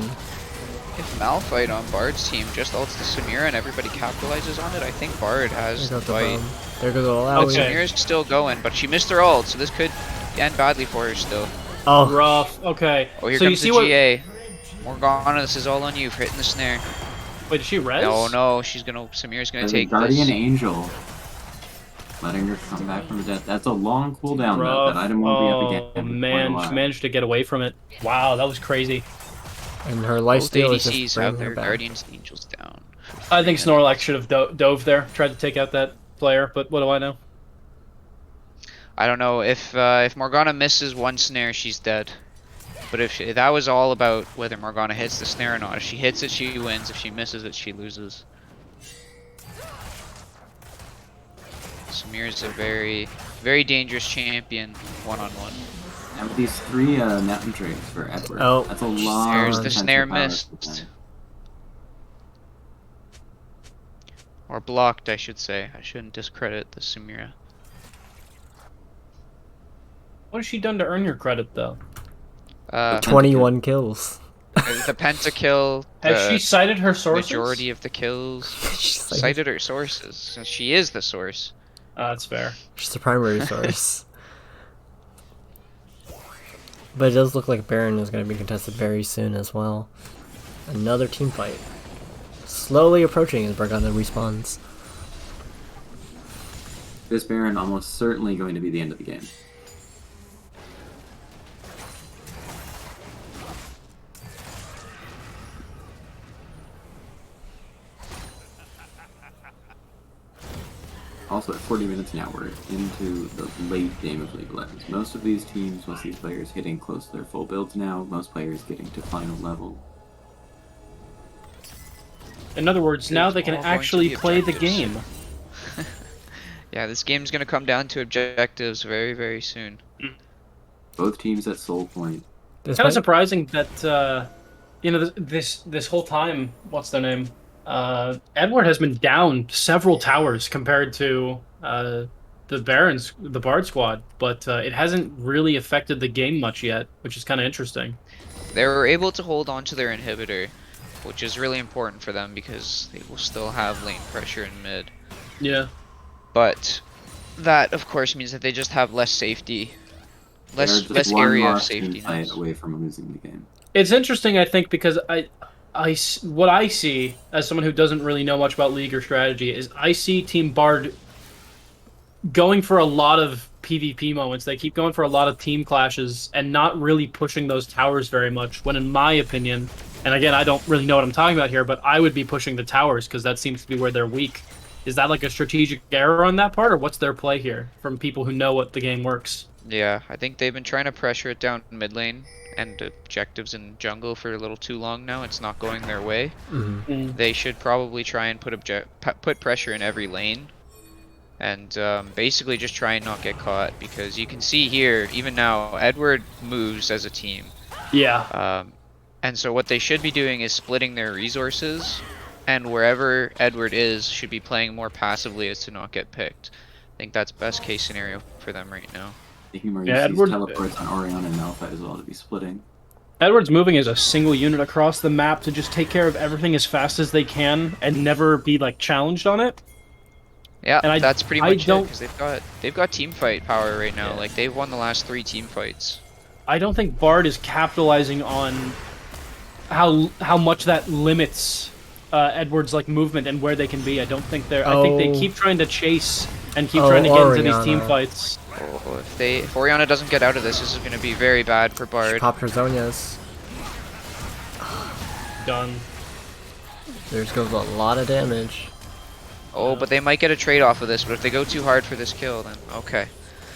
If Malphite on Bard's team just ults the Samira and everybody capitalizes on it, I think Bard has There the goes the fight. bomb. There goes the Alawi. Okay. Samira's still going, but she missed her ult, so this could end badly for her still. Oh, Rough. Okay. Oh, here so you comes see the what? GA. Morgana, this is all on you for hitting the snare. Wait, did she res? No, no, Samira's gonna There's a take Guardian this. Angel. Letting her come back from the death. That's a long cooldown though. Rough. That item won't be up Oh again. for quite a man, while. she managed to get away from it. Wow, that was crazy. and her Both lifesteal is ADCs just have bringing their her back. Guardians and Angels down. I think Snorlax should have dove there, tried to take out that player, but what do I know? I don't know, if Morgana misses one snare, she's dead. But if that was all about whether Morgana hits the snare or not. If she hits it, she wins. If she misses it, she loses. Samira's a very, very dangerous champion, one-on-one. And with these three Mountain Drakes for Edward, Oh, that's a lot There's of the potential snare power for missed. them. Or blocked, I should say. I shouldn't discredit the Samira. What has she done to earn your credit, though? 21 kills. The pentakill, Has she the cited her sources? majority of the kills. She's like- Cited her sources. So she is the source. That's fair. She's the primary source. But it does look like Baron is going to be contested very soon as well. Another team fight. Slowly approaching as Morgana respawns. This Baron almost certainly going to be the end of the game. Also, at 40 minutes now, we're into the late game of League of Legends. Most of these teams, most of these players hitting close to their full builds now, most players getting to final level. In other words, now they can all going to actually be play the objectives. game. Yeah, this game's gonna come down to objectives very, very soon. Both teams at soul point. This Kind of might- surprising that this whole time, what's their name? Edward has been down several towers compared to the Barons, the Bard squad, but it hasn't really affected the game much yet, which is kind of interesting. They were able to hold on to their inhibitor, which is really important for them because they will still have lane pressure in mid. Yeah. But that, of course, means that they just have less safety, They're just less one area of lost safety. team fight away from losing the game. It's interesting, I think, because what I see as someone who doesn't really know much about League or strategy is I see Team Bard going for a lot of PvP moments. They keep going for a lot of team clashes and not really pushing those towers very much. When in my opinion, and again, I don't really know what I'm talking about here, but I would be pushing the towers because that seems to be where they're weak. Is that like a strategic error on that part, or what's their play here from people who know what the game works? Yeah, I think they've been trying to pressure it down mid lane and objectives in jungle for a little too long now. It's not going their way. They should probably try and put pressure in every lane, and basically just try and not get caught, because you can see here, even now, Edward moves as a team. Yeah. And so what they should be doing is splitting their resources, and wherever Edward is should be playing more passively as to not get picked. I think that's best case scenario for them right now. Yeah, Edward teleports on Orion and Malphite as well to be splitting. Edward's moving as a single unit across the map to just take care of everything as fast as they can and never be like challenged on it. Yeah, And that's pretty much it, don't- because they've got team fight power right now. Yeah. Like, they've won the last 3 team fights. I don't think Bard is capitalizing on how much that limits Edward's like movement and where they can be. I don't think they're. I think they keep trying to chase and keep trying to get into these team fights. Oh, if Oriana doesn't get out of this, this is going to be very bad for Bard. She popped her Zonias. Done. There goes a lot of damage. Oh, but they might get a trade off of this, but if they go too hard for this kill, then okay.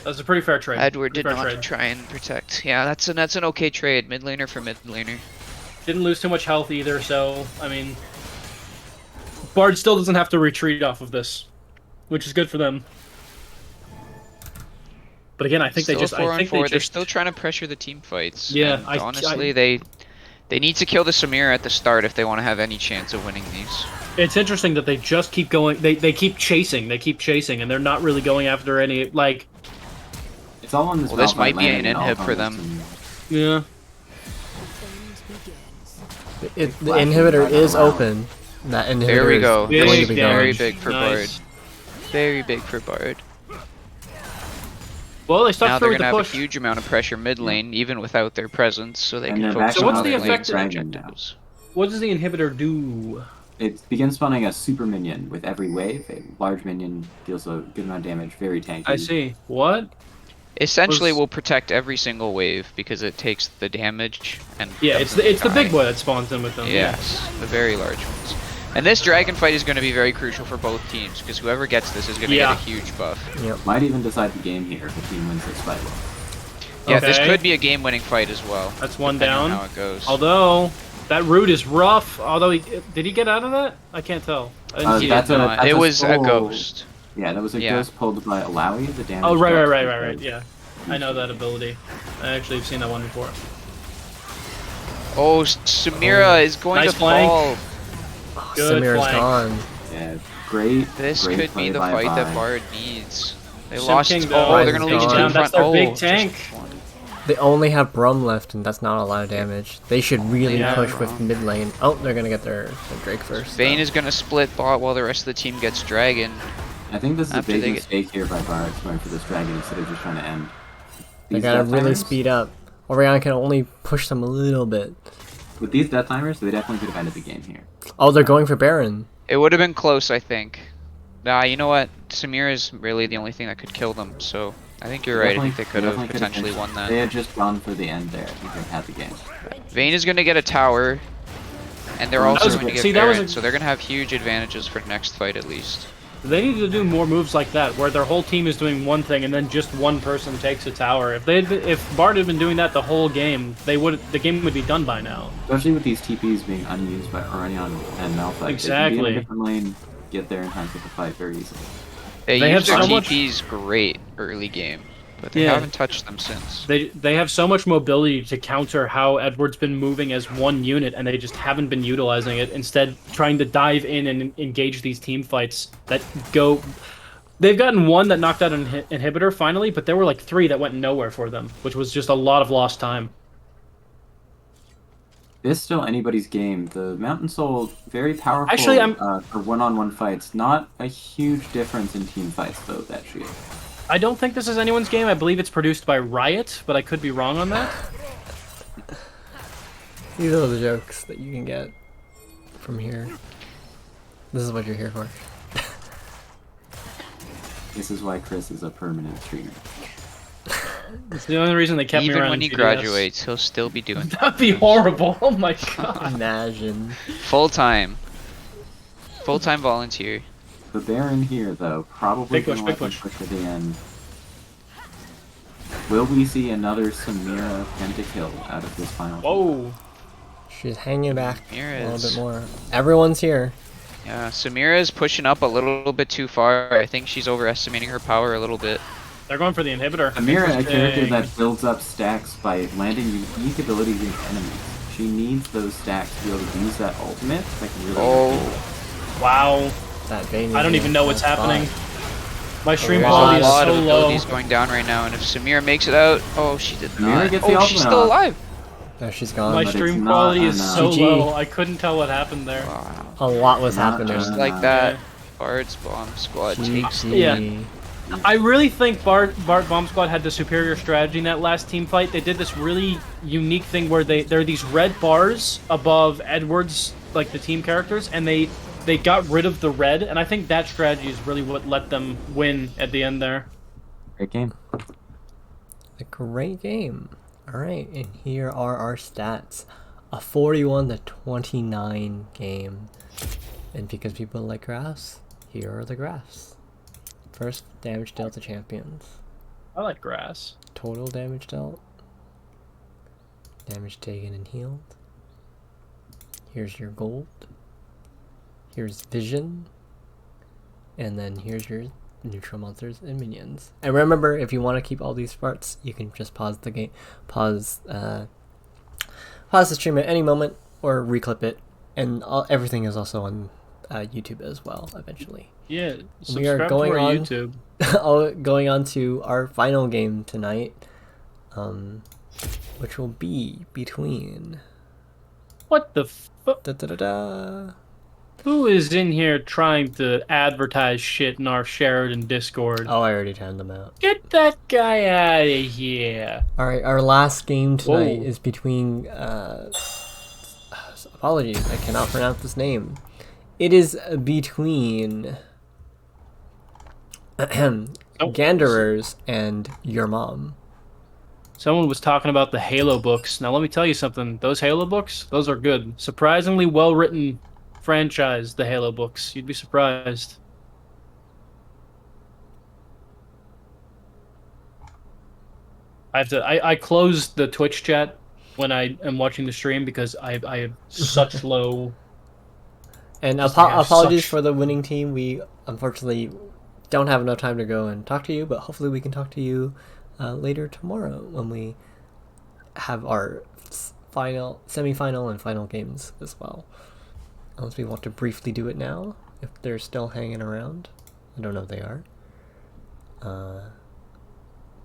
That's a pretty fair trade. Edward did Pretty fair not trade. try and protect. Yeah, that's an okay trade. Mid laner for mid laner. Didn't lose too much health either, so I mean, Bard still doesn't have to retreat off of this, which is good for them. But again, I think Still they just. I think they're still trying to pressure the team fights. Yeah, and honestly, they need to kill the Samira at the start if they want to have any chance of winning these. It's interesting that they just keep going. They keep chasing. They keep chasing, and they're not really going after any like. It's all on this. Well, this Malphite might be landing an and all inhib for them. and- Yeah. The inhibitor is open. That inhibitor There we go. is going to Big be Very going. big for Nice. Bard. Very big for Bard. Well, they stuck Now through they're with gonna the have push. a huge amount of pressure mid lane, even without their presence, so they And can they're focus back on what's other the lanes effect- and Dragon now. objectives. What does the inhibitor do? It begins spawning a super minion with every wave. A large minion deals a good amount of damage, very tanky. I see. What? Essentially, Was- will protect every single wave because it takes the damage and. Yeah, it's the doesn't big die. boy that spawns in with them. Yes, the very large ones. And this dragon fight is going to be very crucial for both teams, because whoever gets this is going to Yeah. get a huge buff. Yep. Might even decide the game here if the team wins this fight. Yeah, this Okay. could be a game-winning fight as well. That's one depending on down. how it goes. Although that route is rough. Although did he get out of that? I can't tell. I didn't see He that's did a- not. that's It a was a full- ghost. Yeah, that was a Yeah. ghost pulled by Alawi. The damage. Oh right. drops Yeah, I know that ability. I actually have seen that one before. Oh, Samira is going Nice to flank. fall. Good Samira's flank. gone. Yeah, great. This great could play be the by fight that Vi. Bard needs. They Sim lost. King, Oh, though, they're going to is lose gone. in front. That's their Oh, big just tank. one. They only have Brum left, and that's not a lot of damage. They should really Yeah. push with mid lane. Oh, they're gonna get their Drake first. Vayne though. is going to split bot while the rest of the team gets dragon. I think this is a After big they get- mistake here by Bards going for this dragon instead of just trying to end. They These gotta death really timers- speed up. Orion can only push them a little bit. With these death timers, they definitely could have ended the game here. Oh, they're going for Baron. It would have been close, I think. Nah, you know what? Samira is really the only thing that could kill them, so I think you're right. I think they could have definitely potentially finished. won They that. had just gone for the end there. I think they had the game. Vayne is going to get a tower, and they're That also was going to good. get See, that was Baron, a- so they're going to have huge advantages for next fight at least. They need to do more moves like that, where their whole team is doing one thing and then just one person takes a tower. If Bard had been doing that the whole game, the game would be done by now. Especially with these TPs being unused by Orion and Malphite. They can be in Exactly. a different lane, get there in time for the fight very easily. They They used have their so much- TPs great early game, but they Yeah. haven't touched them since. They have so much mobility to counter how Edward's been moving as one unit, and they just haven't been utilizing it. Instead, trying to dive in and engage these team fights that go They've gotten one that knocked out an inhibitor finally, but there were like 3 that went nowhere for them, which was just a lot of lost time. It's still anybody's game. The Mountain Soul, very powerful Actually, for one-on-one fights. Not a huge difference in team fights, though, that shield. I don't think this is anyone's game. I believe it's produced by Riot, but I could be wrong on that. These are the jokes that you can get from here. This is what you're here for. This is why Chris is a permanent streamer. It's the only reason they kept me Even around. when he GDS. graduates, he'll still be doing That'd be horrible. Oh my god. Imagine. full-time volunteer. The Baron here, though, probably Big push, going to big let him push. push to the end. Will we see another Samira pentakill out of this final? Whoa. She's hanging back Samira a little is- bit more. Everyone's here. Yeah, Samira is pushing up a little bit too far. I think she's overestimating her power a little bit. They're going for the inhibitor. Samira, a character Interesting. that builds up stacks by landing unique abilities against enemies. She needs those stacks to be able to use that ultimate that can really Oh, Wow. That Vayne I don't is even know what's that's happening. fine. My stream There's there's quality a is lot so of low. abilities going down right now, and if Samira makes it out, oh, she did Samira not. gets the Oh, she's ultimate still off. alive. No, she's gone. My but it's stream not quality is enough. so GG. low. I couldn't tell what happened there. Wow. A lot was Not happening. just Just like that, Bard's Bomb Squad takes. GG. Yeah. I really think BardsBombSquad had the superior strategy in that last team fight. They did this really unique thing where there are these red bars above Edward's, like the team characters, and they got rid of the red, and I think that strategy is really what let them win at the end there. Great game. A great game. Alright, and here are our stats. A 41-29 game. And because people like graphs, here are the graphs. First, damage dealt to champions. I like grass. Total damage dealt. Damage taken and healed. Here's your gold. Here's vision. And then here's your neutral monsters and minions. And remember, if you want to keep all these parts, you can just pause the game, pause the stream at any moment, or reclip it. And everything is also on YouTube as well, eventually. Yeah, We are subscribe going to our on YouTube. going on to our final game tonight, which will be between What the fuck? da. Who is in here trying to advertise shit in our Sheridan Discord? Oh, I already turned them out. Get that guy out of here. All right, our last game tonight Whoa. is between. Apologies, I cannot pronounce this name. It is between Ganderers and your mom. Someone was talking about the Halo books. Now let me tell you something. Those Halo books, those are good. Surprisingly well written franchise, the Halo books. You'd be surprised. I closed the Twitch chat when I am watching the stream because I have such low. And Just have apologies such- for the winning team. We unfortunately don't have enough time to go and talk to you, but hopefully we can talk to you later tomorrow when we have our semi-final and final games as well. Unless we want to briefly do it now, if they're still hanging around. I don't know if they are.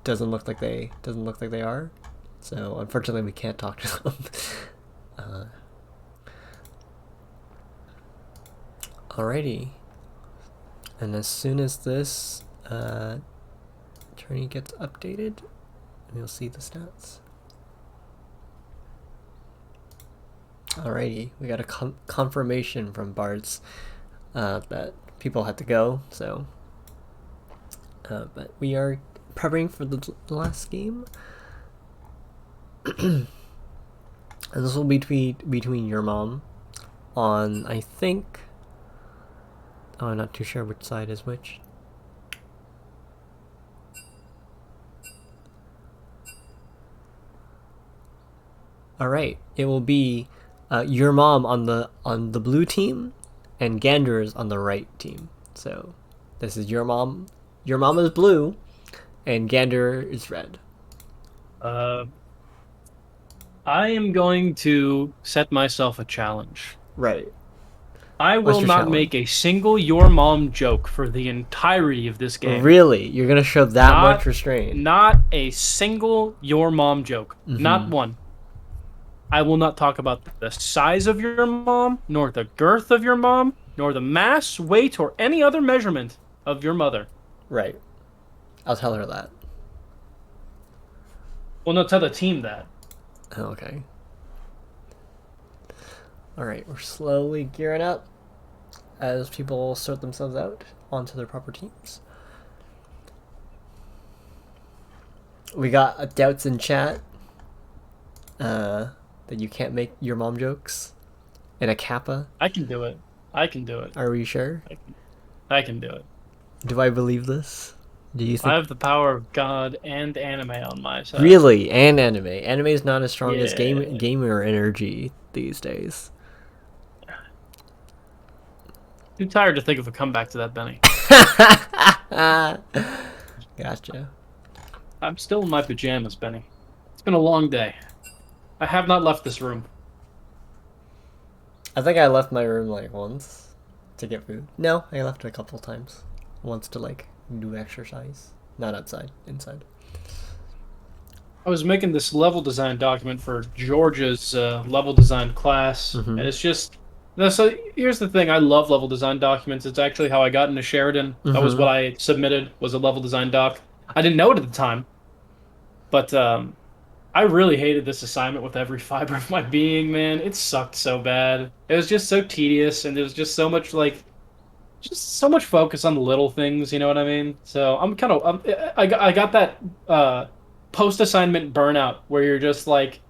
Doesn't look like they are. So unfortunately we can't talk to them. Alrighty. And as soon as this Tourney gets updated, we'll see the stats. Alrighty, we got a confirmation from Bards that people had to go, so but we are prepping for the last game. And this will be between your mom on, I think, oh, I'm not too sure which side is which. Alright, it will be your mom on the blue team and Ganderers on the right team. So this is your mom. Your mom is blue and Ganderer is red. I am going to set myself a challenge. Right. I What's will your not challenge? make a single your mom joke for the entirety of this game. Really? You're gonna show that much restraint? Not a single your mom joke. Not Mhm. one. I will not talk about the size of your mom, nor the girth of your mom, nor the mass, weight, or any other measurement of your mother. Right. I'll tell her that. Well, no, tell the team that. Oh, okay. Alright, we're slowly gearing up as people sort themselves out onto their proper teams. We got doubts in chat that you can't make your mom jokes in a kappa. I can do it. I can do it. Are we sure? I can do it. Do I believe this? Do you I think? have the power of God and anime on my side. Really? And anime. Anime is not as strong as Yeah. gamer energy these days. Too tired to think of a comeback to that, Benny. Gotcha. I'm still in my pajamas, Benny. It's been a long day. I have not left this room. I think I left my room like once to get food. No, I left it a couple times. Once to like do exercise. Not outside, inside. I was making this level design document for Georgia's level design class, Mhm. and it's just. No, so here's the thing: I love level design documents. It's actually how I got into Sheridan. That was Mhm. what I submitted, was a level design doc. I didn't know it at the time, but I really hated this assignment with every fiber of my being. Man, it sucked so bad. It was just so tedious, and there was just so much just so much focus on the little things. You know what I mean? So I'm kind of I got that post assignment burnout where you're just like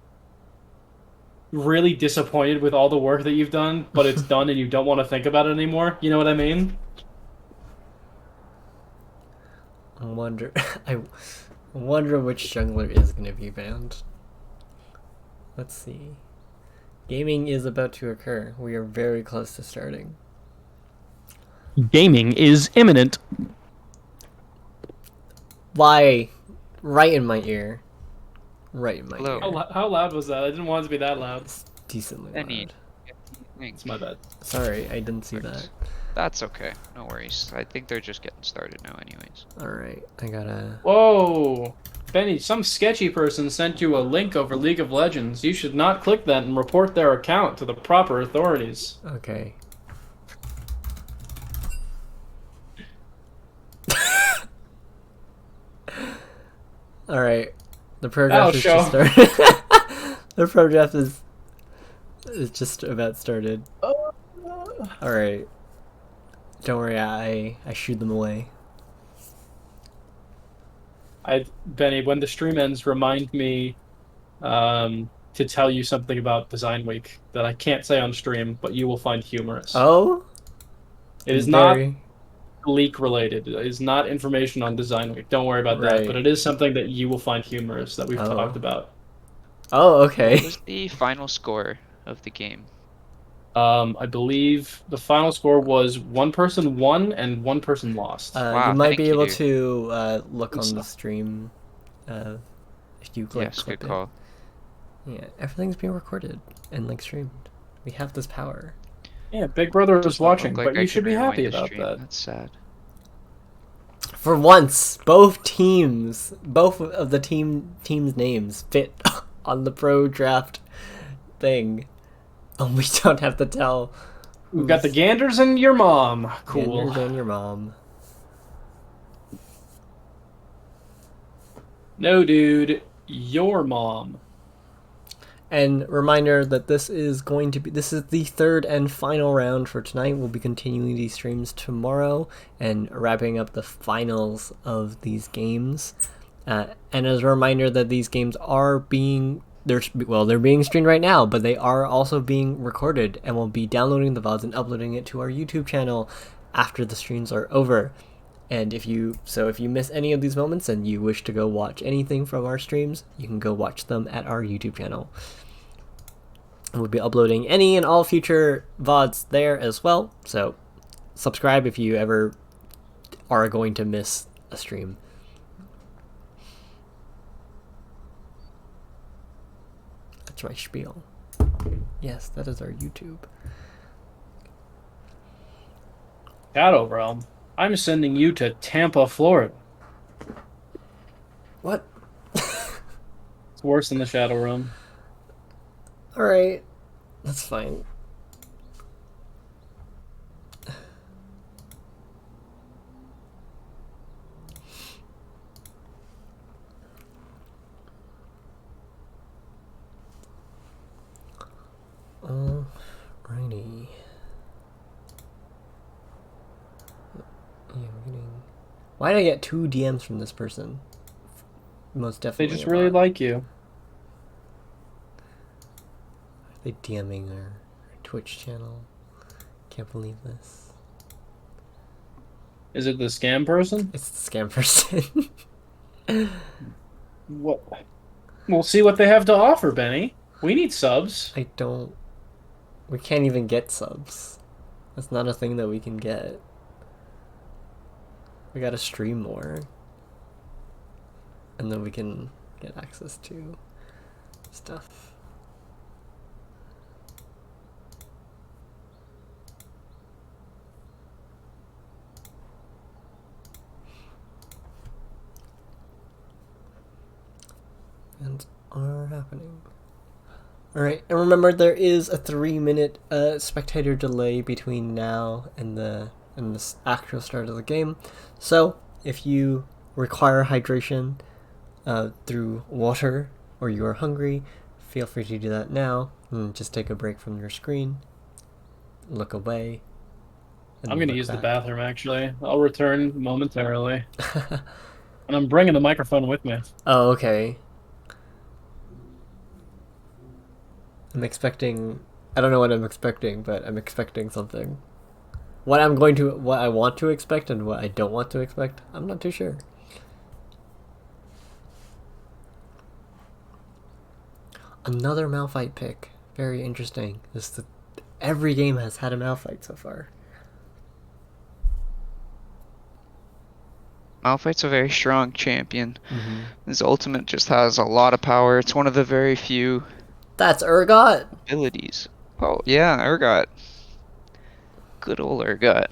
really disappointed with all the work that you've done, but it's done and you don't want to think about it anymore. You know what I mean? I wonder. I wonder which jungler is going to be banned. Let's see. Gaming is about to occur. We are very close to starting. Gaming is imminent. Why? Right in my ear. Right in my Hello. ear. How loud was that? I didn't want it to be that loud. It's decently Any- loud. It's my bad. Sorry, I didn't see that. That's okay. No worries. I think they're just getting started now, anyways. Alright, I gotta... Whoa! Benny, some sketchy person sent you a link over League of Legends. You should not click that and report their account to the proper authorities. Okay. Alright. The pro draft is just started. The pro draft is just about started. Alright. Don't worry, I shooed them away. Benny, when the stream ends, remind me to tell you something about Design Week that I can't say on stream, but you will find humorous. Oh? It is Very... not leak related. It is not information on Design Week. Don't worry about that. Right. But it is something that you will find humorous that we've Oh. talked about. Oh, okay. What was the final score of the game? I believe the final score was one person won and one person lost. Wow, You might thank be able you. to look on So- the stream if you click Yes, clip good it. call. Yeah, everything's being recorded and like streamed. We have this power. Yeah, Big Brother is Doesn't look watching, like but I you should can be rewind happy the about stream. that. That's sad. For once, both of the teams' names fit on the pro draft thing. We don't have to tell. We've got the Ganders and your mom. Cool. Ganderers and your mom. No, dude, your mom. And reminder that this is the third and final round for tonight. We'll be continuing these streams tomorrow and wrapping up the finals of these games. And as a reminder that these games are they're being streamed right now, but they are also being recorded, and we'll be downloading the VODs and uploading it to our YouTube channel after the streams are over. And if you miss any of these moments and you wish to go watch anything from our streams, you can go watch them at our YouTube channel. We'll be uploading any and all future VODs there as well, so subscribe if you ever are going to miss a stream. That's my spiel. Yes, that is our YouTube. Shadow Realm. I'm sending you to Tampa, Florida. What? It's worse than the Shadow Realm. Alright. That's fine. Alrighty. Yeah, I'm getting... Why did I get 2 DMs from this person? Most They definitely. just really like you. Are they DMing our Twitch channel? Can't believe this. Is it the scam person? It's the scam person. What? We'll see what they have to offer, Benny. We need subs. I don't... We can't even get subs. That's not a thing that we can get. We gotta stream more. And then we can get access to stuff. And are happening. Alright, and remember there is a 3-minute spectator delay between now and the actual start of the game. So if you require hydration through water or you are hungry, feel free to do that now. And just take a break from your screen, look away. I'm gonna use the bathroom actually. I'll return momentarily. And I'm bringing the microphone with me. Oh, okay. I'm expecting... I don't know what I'm expecting, but I'm expecting something. What I want to expect and what I don't want to expect, I'm not too sure. Another Malphite pick. Very interesting. Every game has had a Malphite so far. Malphite's a very strong champion. His ultimate just has a lot of power. It's one of the very few That's Urgot. abilities. Oh, yeah, Urgot. Good old Urgot.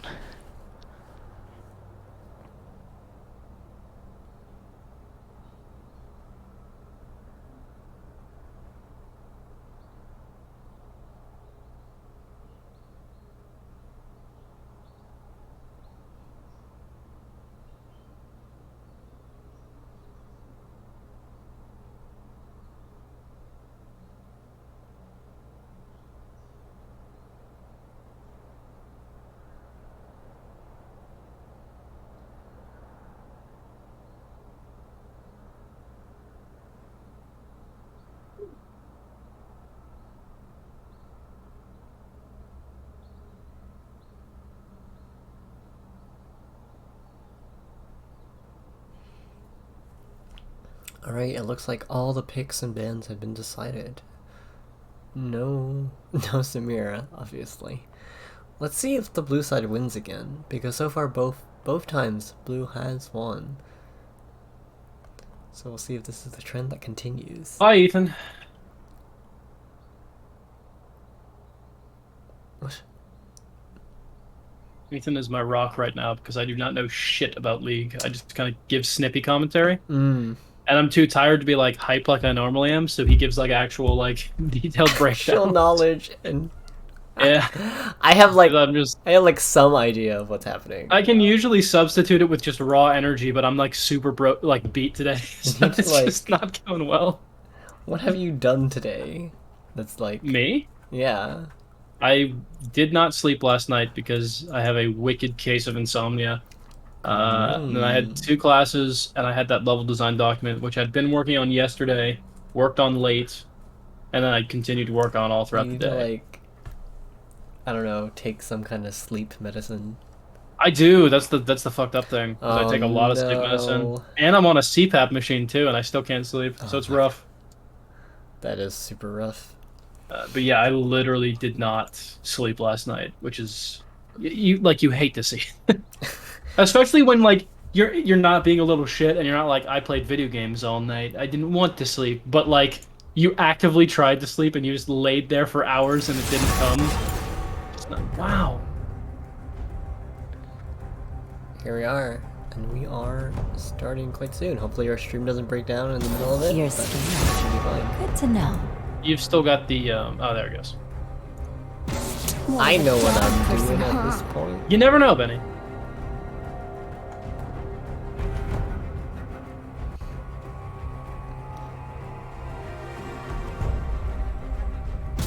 Alright, it looks like all the picks and bans have been decided. No Samira, obviously. Let's see if the blue side wins again, because so far both times blue has won. So we'll see if this is the trend that continues. Hi, Ethan. What? Ethan is my rock right now because I do not know shit about League. I just kind of give snippy commentary. And I'm too tired to be like hype like I normally am, so he gives like actual like detailed breakdown. Actual knowledge and yeah. I have like some idea of what's happening. I can usually substitute it with just raw energy, but I'm like super beat today. So need to, it's just not going well. What have you done today? That's like Me? Yeah. I did not sleep last night because I have a wicked case of insomnia. And then I had 2 classes, and I had that level design document, which I'd been working on yesterday, worked on late, and then I continued to work on all throughout the day. Like, I don't know, take some kind of sleep medicine. I do. That's the fucked up thing. I take a lot of sleep medicine, and I'm on a CPAP machine too, and I still can't sleep. So it's rough. That is super rough. But yeah, I literally did not sleep last night, which is you hate to see. Especially when like you're not being a little shit and you're not like I played video games all night. I didn't want to sleep, but like you actively tried to sleep and you just laid there for hours and it didn't come. Wow. Here we are, and we are starting quite soon. Hopefully our stream doesn't break down in the middle of it. You're but it scared. should be fine. Good to know. You've still got the oh, there it goes. I know what I'm Person, doing at huh? this point. You never know, Benny.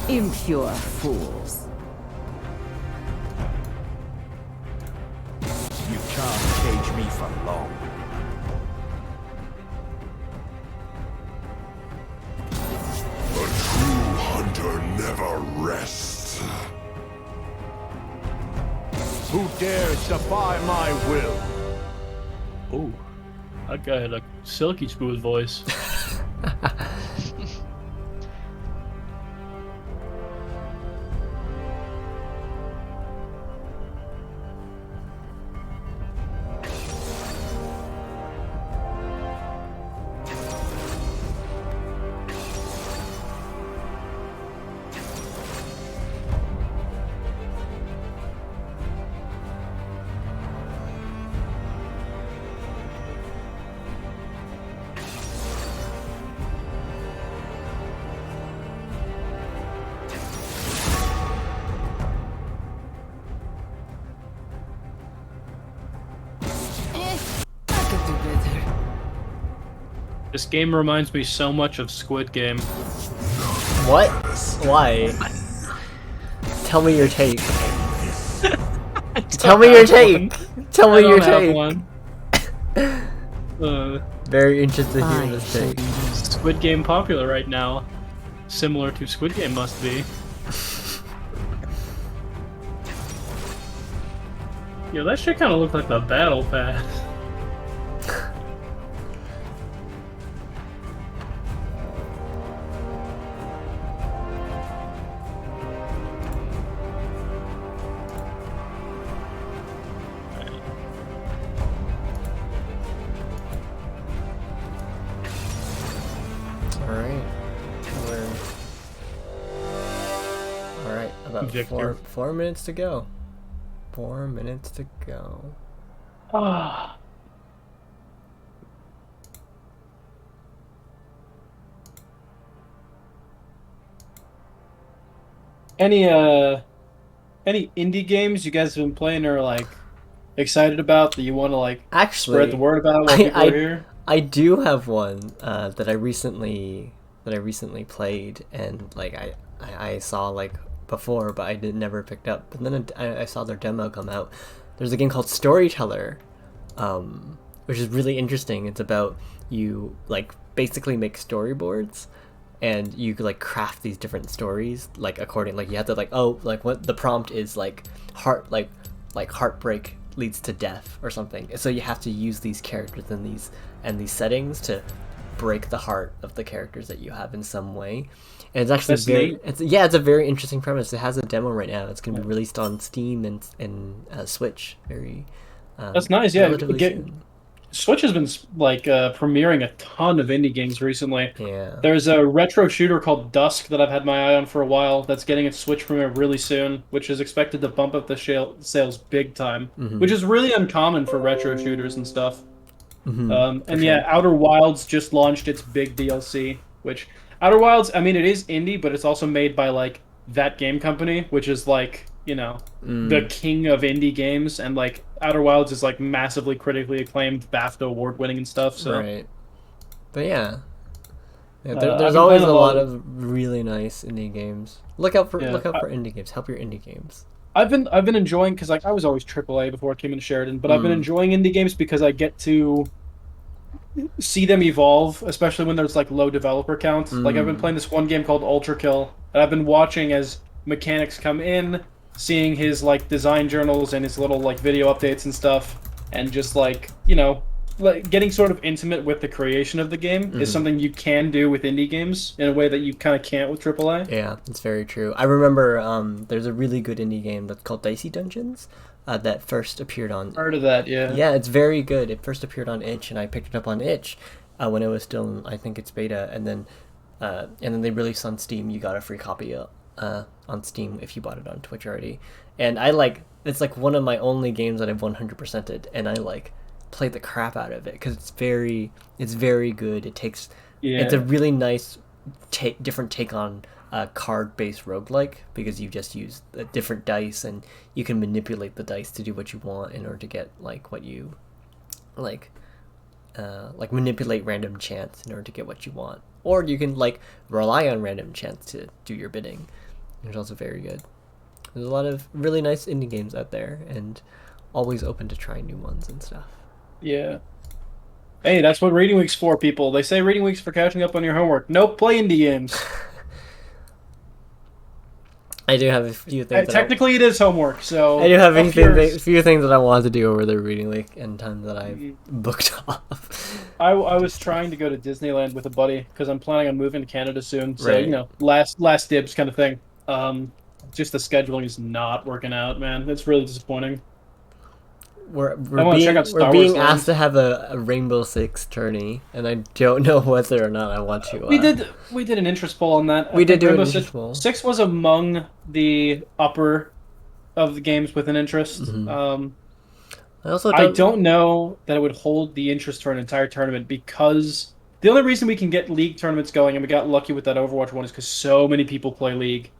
Impure fools. You can't cage me for long. A true hunter never rests. Who dares defy my will? Oh, that guy had a silky smooth voice. I could do better. This game reminds me so much of Squid Game. What? Why? Tell me your take. Tell me your take. Tell I me your don't have take. one. Very interested to hear I this shall take. be Squid Game popular right now. Similar to Squid Game must be. Yo, that shit kind of looked like the battle pass. Alright. Alright, about Victor. 4 minutes to go. 4 minutes to go. Ah. Any indie games you guys have been playing or like excited about that you want to like Actually, spread the word about while people are here? I do have one that I recently played, and like I saw like before, but I never picked up. But then I saw their demo come out. There's a game called Storyteller, which is really interesting. It's about you like basically make storyboards, and you could like craft these different stories like according like you have to like what the prompt is like heartbreak leads to death or something. So you have to use these characters and these settings to break the heart of the characters that you have in some way. And it's actually That's neat. it's a very interesting premise. It has a demo right now. It's going to be released on Steam and Switch very That's nice. Yeah, relatively soon. Switch has been like premiering a ton of indie games recently. Yeah. There's a retro shooter called Dusk that I've had my eye on for a while that's getting its Switch premiere really soon, which is expected to bump up the sales big time, which is really uncommon for retro shooters and stuff. And yeah, Outer Wilds just launched its big DLC, which Outer Wilds, I mean, it is indie, but it's also made by like that game company, which is like, you know, the king of indie games, and like Outer Wilds is like massively critically acclaimed, BAFTA award winning and stuff. So Right. But yeah. Yeah, I've there's been always playing a a lot lot of really nice indie games. Look out for Yeah, indie games. Help your indie games. I've been enjoying, because like I was always AAA before I came into Sheridan, but I've been enjoying indie games because I get to see them evolve, especially when there's like low developer counts. Like I've been playing this one game called Ultra Kill, and I've been watching as mechanics come in, seeing his like design journals and his little like video updates and stuff, and just like, you know, like getting sort of intimate with the creation of the game is something you can do with indie games in a way that you kind of can't with AAA. Yeah, it's very true. I remember there's a really good indie game that's called Dicey Dungeons that first appeared on. Heard of that? Yeah. Yeah, it's very good. It first appeared on Itch, and I picked it up on Itch when it was still in, I think it's beta, and then they released on Steam. You got a free copy on Steam if you bought it on Twitch already. And I like It's like one of my only games that I've 100%ed, and I like play the crap out of it because it's very good. It's a really nice different take on card-based roguelike, because you just use different dice and you can manipulate the dice to do what you want in order to get like what you like manipulate random chance in order to get what you want, or you can like rely on random chance to do your bidding, which is also very good. There's a lot of really nice indie games out there, and always open to trying new ones and stuff. Yeah. Hey, that's what Reading Week's for, people. They say Reading Week's for catching up on your homework. Nope, play indie games. I do have a few things. Technically, it is homework, so... I do have a few things that I wanted to do over the Reading Week and time that I've booked off. I was trying to go to Disneyland with a buddy, because I'm planning on moving to Canada soon, so, Right. you know, last dibs kind of thing. Just the scheduling is not working out, man. It's really disappointing. We're check out Star being Wars asked to have a Rainbow Six tourney, and I don't know whether or not I want to. We did an interest poll on that. We did do an Rainbow interest poll. Six was among the upper of the games with an interest. Mm-hmm. I don't know that it would hold the interest for an entire tournament, because the only reason we can get League tournaments going, and we got lucky with that Overwatch one, is because so many people play League.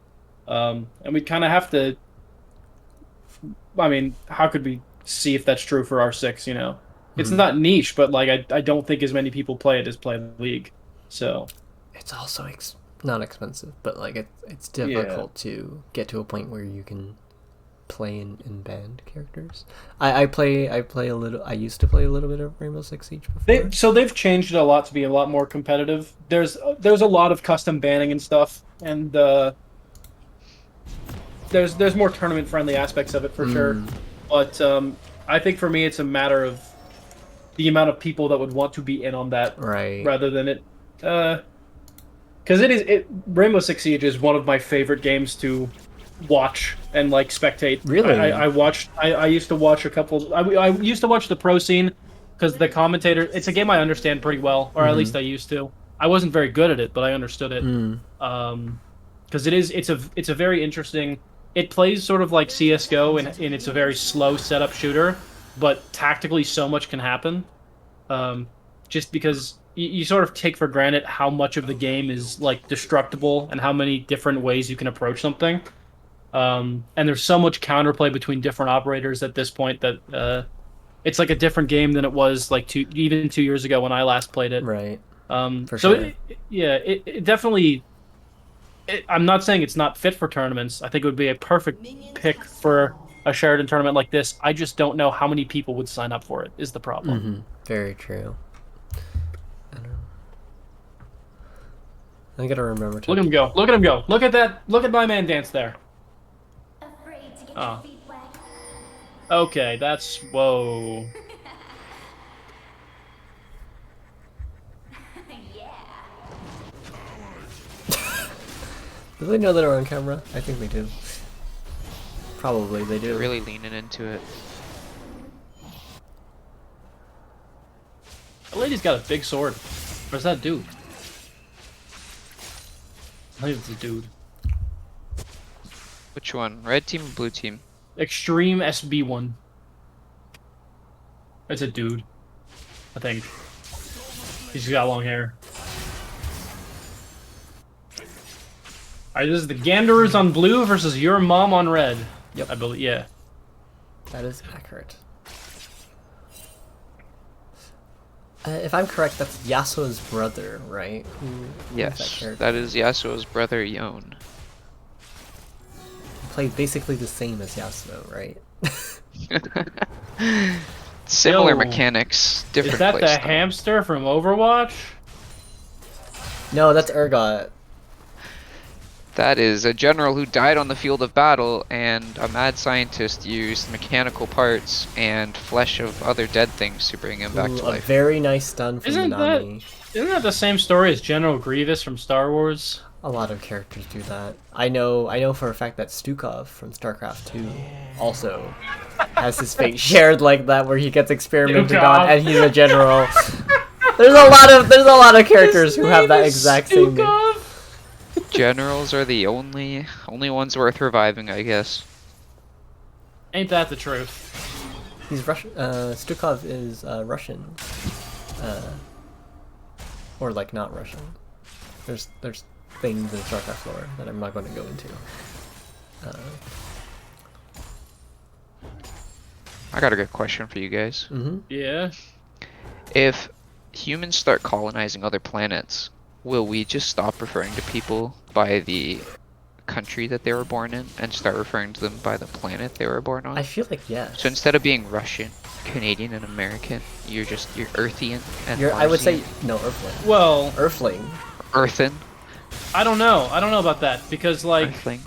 And we kind of have to... I mean, how could we see if that's true for R6, you know? It's not niche, but like I don't think as many people play it as play League. So it's also not expensive, but like it's difficult to get to a point where you can play in band characters. I used to play a little bit of Rainbow Six Siege before. They've changed it a lot to be a lot more competitive. There's a lot of custom banning and stuff, and there's more tournament friendly aspects of it for sure. But I think for me, it's a matter of the amount of people that would want to be in on that, right? Rather than it, because Rainbow Six Siege is one of my favorite games to watch and like spectate. Really, I used to watch a couple. I used to watch the pro scene because the commentator. It's a game I understand pretty well, or at least I used to. I wasn't very good at it, but I understood it. Because it's a very interesting. It plays sort of like CS:GO, and it's a very slow setup shooter, but tactically so much can happen. Just because you sort of take for granted how much of the game is like destructible and how many different ways you can approach something. And there's so much counterplay between different operators at this point that it's like a different game than it was like even 2 years ago when I last played it. Right. For so sure. It definitely. I'm not saying it's not fit for tournaments. I think it would be a perfect pick for a Sheridan tournament like this. I just don't know how many people would sign up for it, is the problem. Very true. I gotta remember to... Look at him go. Look at him go. Look at that. Look at my man dance there. Oh. Okay, that's... Whoa. Do they know that we're on camera? I think they do. Probably they do. They're really leaning into it. That lady's got a big sword. Where's that dude? I think it's a dude. Which one? Red team or blue team? Extreme SB1. It's a dude. I think. He's got long hair. Alright, this is the Ganderers on blue versus your mom on red. Yep. I believe, yeah. That is accurate. If I'm correct, that's Yasuo's brother, right? Yes, that is Yasuo's brother, Yon. He played basically the same as Yasuo, right? Similar mechanics, different Is that the playstyle. hamster from Overwatch? No, that's Urgot. That is a general who died on the field of battle, and a mad scientist used mechanical parts and flesh of other dead things to bring him back to A life. very nice stun from Isn't Nami. that the same story as General Grievous from Star Wars? A lot of characters do that. I know for a fact that Stukov from StarCraft 2 also has his fate shared like that, where he gets experimented on and he's a general. There's a lot of characters who have that exact same name. Generals are the only ones worth reviving, I guess. Ain't that the truth? He's Russian. Stukov is Russian, or like not Russian. There's things in StarCraft lore that I'm not going to go into. I got a good question for you guys. Yeah. If humans start colonizing other planets, will we just stop referring to people by the country that they were born in and start referring to them by the planet they were born on? I feel like yes. So instead of being Russian, Canadian, and American, you're Earthian and I would say Marsian? no, Earthling. Well, Earthling. Earthen. I don't know. I don't know about that because like Earthling.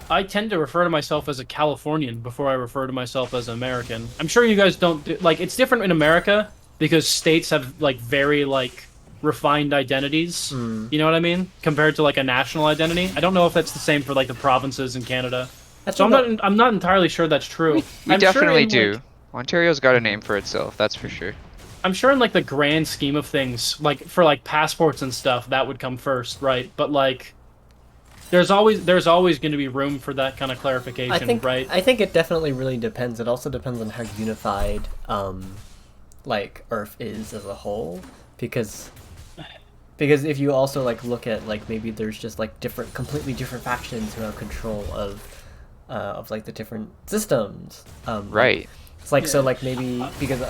I tend to refer to myself as a Californian before I refer to myself as an American. I'm sure you guys don't do, like it's different in America because states have like very like refined identities. You know what I mean? Compared to like a national identity. I don't know if that's the same for like the provinces in Canada. So I'm not entirely sure that's true. We I'm sure definitely in, do. like, Ontario's got a name for itself, that's for sure. I'm sure in like the grand scheme of things, like for like passports and stuff, that would come first, right? But like there's always going to be room for that kind of clarification, right? I think it definitely really depends. It also depends on how unified like Earth is as a whole, because if you also like look at like maybe there's just like completely different factions who have control of like the different systems. Right. It's like so like maybe because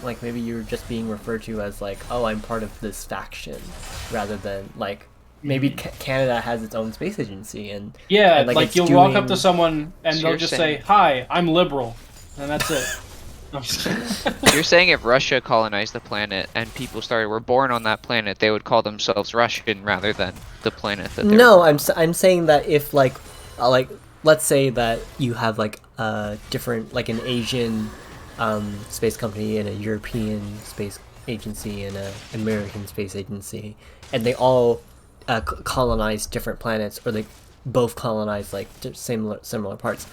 like maybe you're just being referred to as like, oh, I'm part of this faction, rather than like maybe Canada has its own space agency and like you'll walk up to someone and So they'll you're just saying- say, "Hi, I'm liberal," and that's it. I'm just You're saying if Russia colonized the planet and people were born on that planet, they would call themselves Russian rather than the planet that they No, were born I'm saying that if like let's say that you have like a different like an Asian space company and a European space agency and an American space agency, and they all colonize different planets, or they both colonize like similar parts.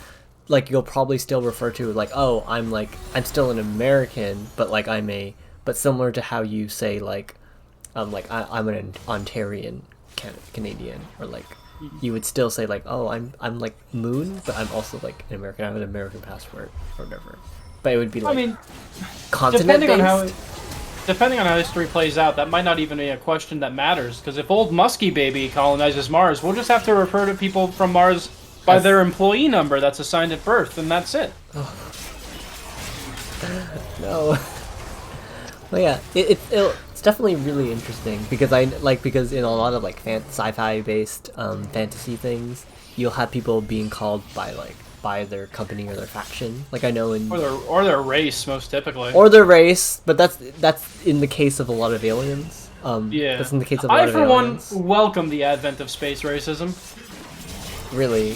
Like you'll probably still refer to like, oh, I'm still an American, but like but similar to how you say like I'm an Ontarian Canadian, or like you would still say like, oh, I'm like Moon, but I'm also like an American. I have an American passport or whatever. But it would be like, I mean, continent depending on how history plays out, that might not even be a question that matters. Because if old Muskie Baby colonizes Mars, we'll just have to refer to people from Mars by their employee number that's assigned at birth, and that's it. No. Well, yeah, it's definitely really interesting because because in a lot of like sci-fi based fantasy things, you'll have people being called by their company or their faction. Like I know in or their race, most typically. or their race, but that's in the case of a lot of aliens. Yeah, that's in the case of a lot I of for aliens. one welcome the advent of space racism. Really.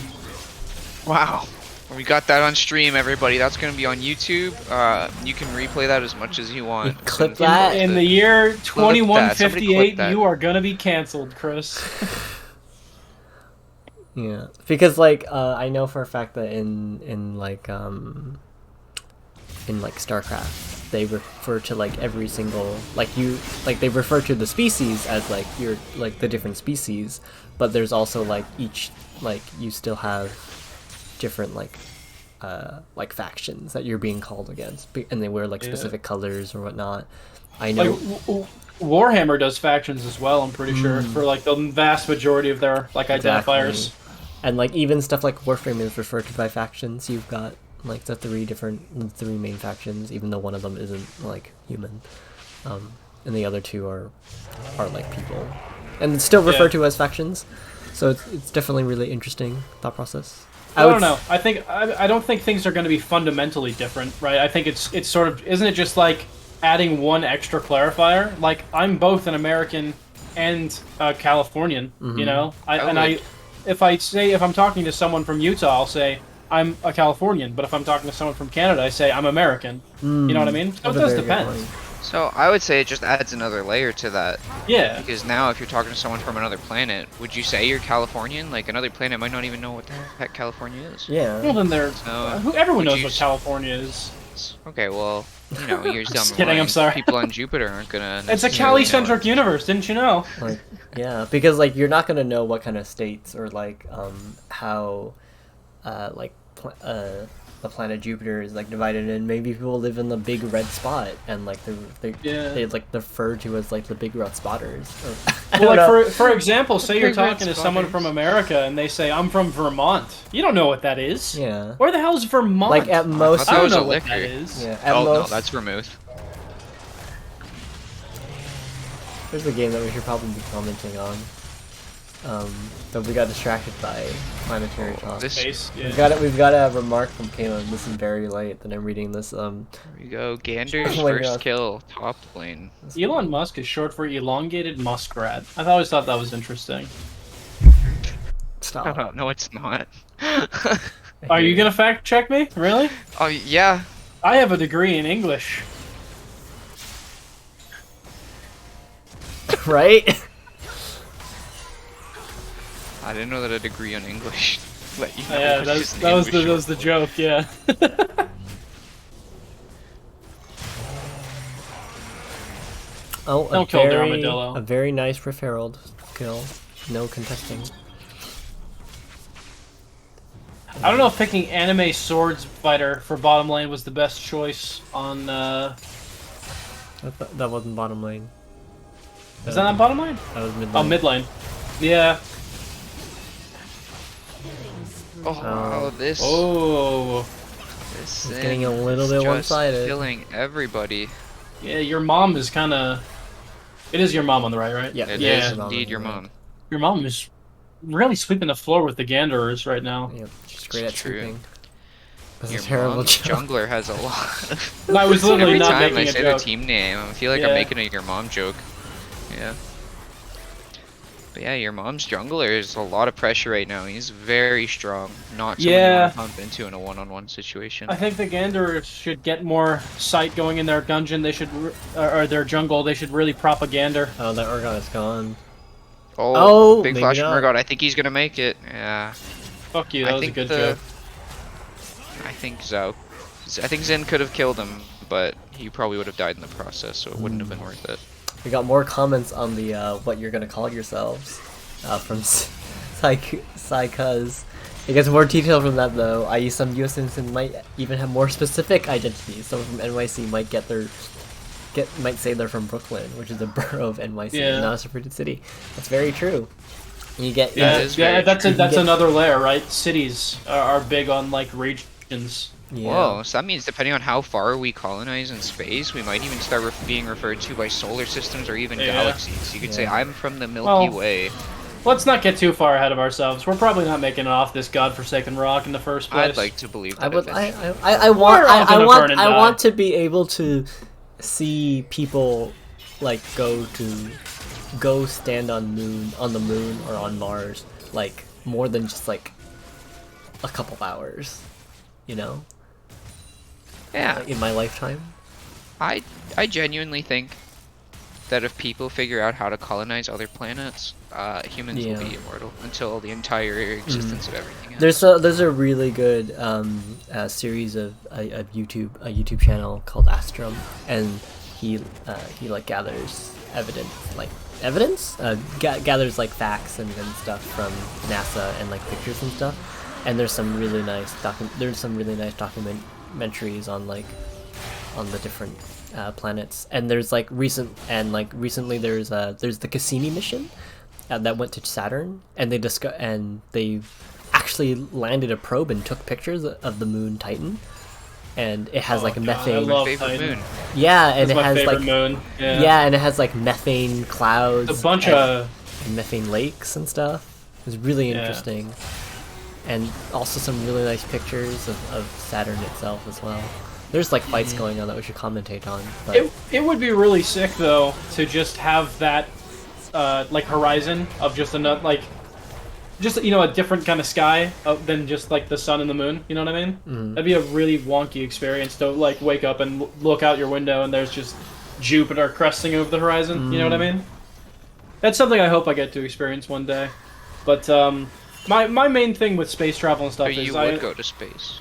Wow. We got that on stream, everybody. That's going to be on YouTube. You can replay that as much as you want. You clip that? In the year Somebody 2158, clip that. you are gonna be canceled, Chris. Yeah, because like I know for a fact that in like StarCraft, they refer to like every single they refer to the species as like your like the different species, but there's also like each you still have different like factions that you're being called against, and they wear like specific colors or whatnot. I know. Like, Warhammer does factions as well. I'm pretty sure for like the vast majority of their like identifiers. And like even stuff like Warframe is referred to by factions. You've got like the three main factions, even though one of them isn't like human, and the other two are like people, and it's still referred to as factions. So it's definitely really interesting thought process. I don't know. I don't think things are going to be fundamentally different, right? I think it's sort of, isn't it just like adding one extra clarifier? Like I'm both an American and a Californian, you know. If I'm talking to someone from Utah, I'll say I'm a Californian, but if I'm talking to someone from Canada, I say I'm American. You know what I mean? So it does depend. So I would say it just adds another layer to that. Yeah. Because now if you're talking to someone from another planet, would you say you're Californian? Like another planet might not even know what the heck California is. Yeah. Well, then everyone knows what just- California is. Okay, well, you know, years down Just the kidding, line, I'm sorry. people on Jupiter aren't gonna. It's a necessarily know Cali-centric it. universe, didn't you know? Like, yeah, because like you're not gonna know what kind of states or like how the planet Jupiter is like divided, and maybe people live in the big red spot, and like they like refer to as like the big red spotters. Well, like for example, say you're Big red talking to someone spotters. from America and they say, "I'm from Vermont." You don't know what that is. Yeah. Where the hell is Vermont? Like at most, thought I that don't was a know what liquor. that is. yeah, at Oh no, most, that's vermouth. there's a game that we should probably be commenting on. But we got distracted by planetary talk. This Space, yeah. We've got a remark from Kaylin. This is very late that I'm reading this. Here we go. Gander's Oh my first God. kill, top lane. Elon Musk is short for elongated muskrat. I always thought that was interesting. Stop. No, it's not. Are you gonna fact check me? Really? Oh yeah. I have a degree in English. Right? I didn't know that a degree on English let you know. Yeah, what that is an was English the joke. Yeah. Oh, Don't kill their armadillo. a very nice referral kill. No contesting. I don't know if picking anime swords fighter for bottom lane was the best choice on. That wasn't bottom lane. Is that not bottom lane? That was mid lane. Oh, mid lane. Yeah. Oh, this. Oh. This It's getting a thing little is bit just one-sided. Killing everybody. Yeah, your mom is kind of. It is your mom on the right, right? Yeah, It Yeah. is indeed your mom. Your mom is really sweeping the floor with the Ganderers right now. Yep, she's great at It's true. sweeping. That's Your a terrible mom's joke. jungler has a lot. No, I was literally Every not time I making a say joke. the team name, I feel like Yeah. I'm making a your mom joke. Yeah. But yeah, your mom's jungler is a lot of pressure right now. He's very strong. Not someone you Yeah. want to bump into in a one-on-one situation. I think the Ganderers should get more sight going in their dungeon. They should, or their jungle. They should really propaganda. Oh, that Orgon is gone. Oh, big maybe flash not. from Murgot. I think he's gonna make it. Yeah. Fuck you. That was a good joke. I think Zen could have killed him, but he probably would have died in the process, so it wouldn't have been worth it. We got more comments on the what you're gonna call yourselves from Psycuz. It gets more detail from that though. I.e., some U.S. citizens might even have more specific identities. Someone from NYC might say they're from Brooklyn, which is a borough of NYC, Yeah. not a separated city. That's very true. You get Yeah, That is very that's true. that's another layer, right? Cities are big on like regions. yeah. Whoa, so that means depending on how far we colonize in space, we might even start being referred to by solar systems or even Yeah. galaxies. You could say, Yeah. I'm from the Milky Well, Way. Let's not get too far ahead of ourselves. We're probably not making it off this godforsaken rock in the first place. I'd like to believe that I would. eventually. I want. We're all gonna burn and I die. want to be able to see people like go stand on the moon or on Mars, like more than just like a couple hours, you know, Yeah, in my lifetime. I genuinely think that if people figure out how to colonize other planets, humans will Yeah. be immortal until the entire existence of everything ends. There's a really good series of a YouTube channel called Astrum, and he like gathers gathers like facts and stuff from NASA and like pictures and stuff. And there's some really nice documentaries on the different planets. And there's recently there's the Cassini mission that went to Saturn, and they actually landed a probe and took pictures of the moon Titan, and it has like a God, methane. I love Favorite Titan. moon. Yeah, and That's it my has favorite like moon. Yeah. yeah, and it has like methane clouds. A bunch and, of and methane lakes and stuff. It's really Yeah. interesting, and also some really nice pictures of Saturn itself as well. There's like fights going on that we should commentate on. But It would be really sick though to just have that like horizon of just another just a different kind of sky than just like the sun and the moon. You know what I mean? That'd be a really wonky experience to like wake up and look out your window and there's just Jupiter cresting over the horizon. You know what I mean? That's something I hope I get to experience one day. But my main thing with space travel and stuff Or is you would go to space.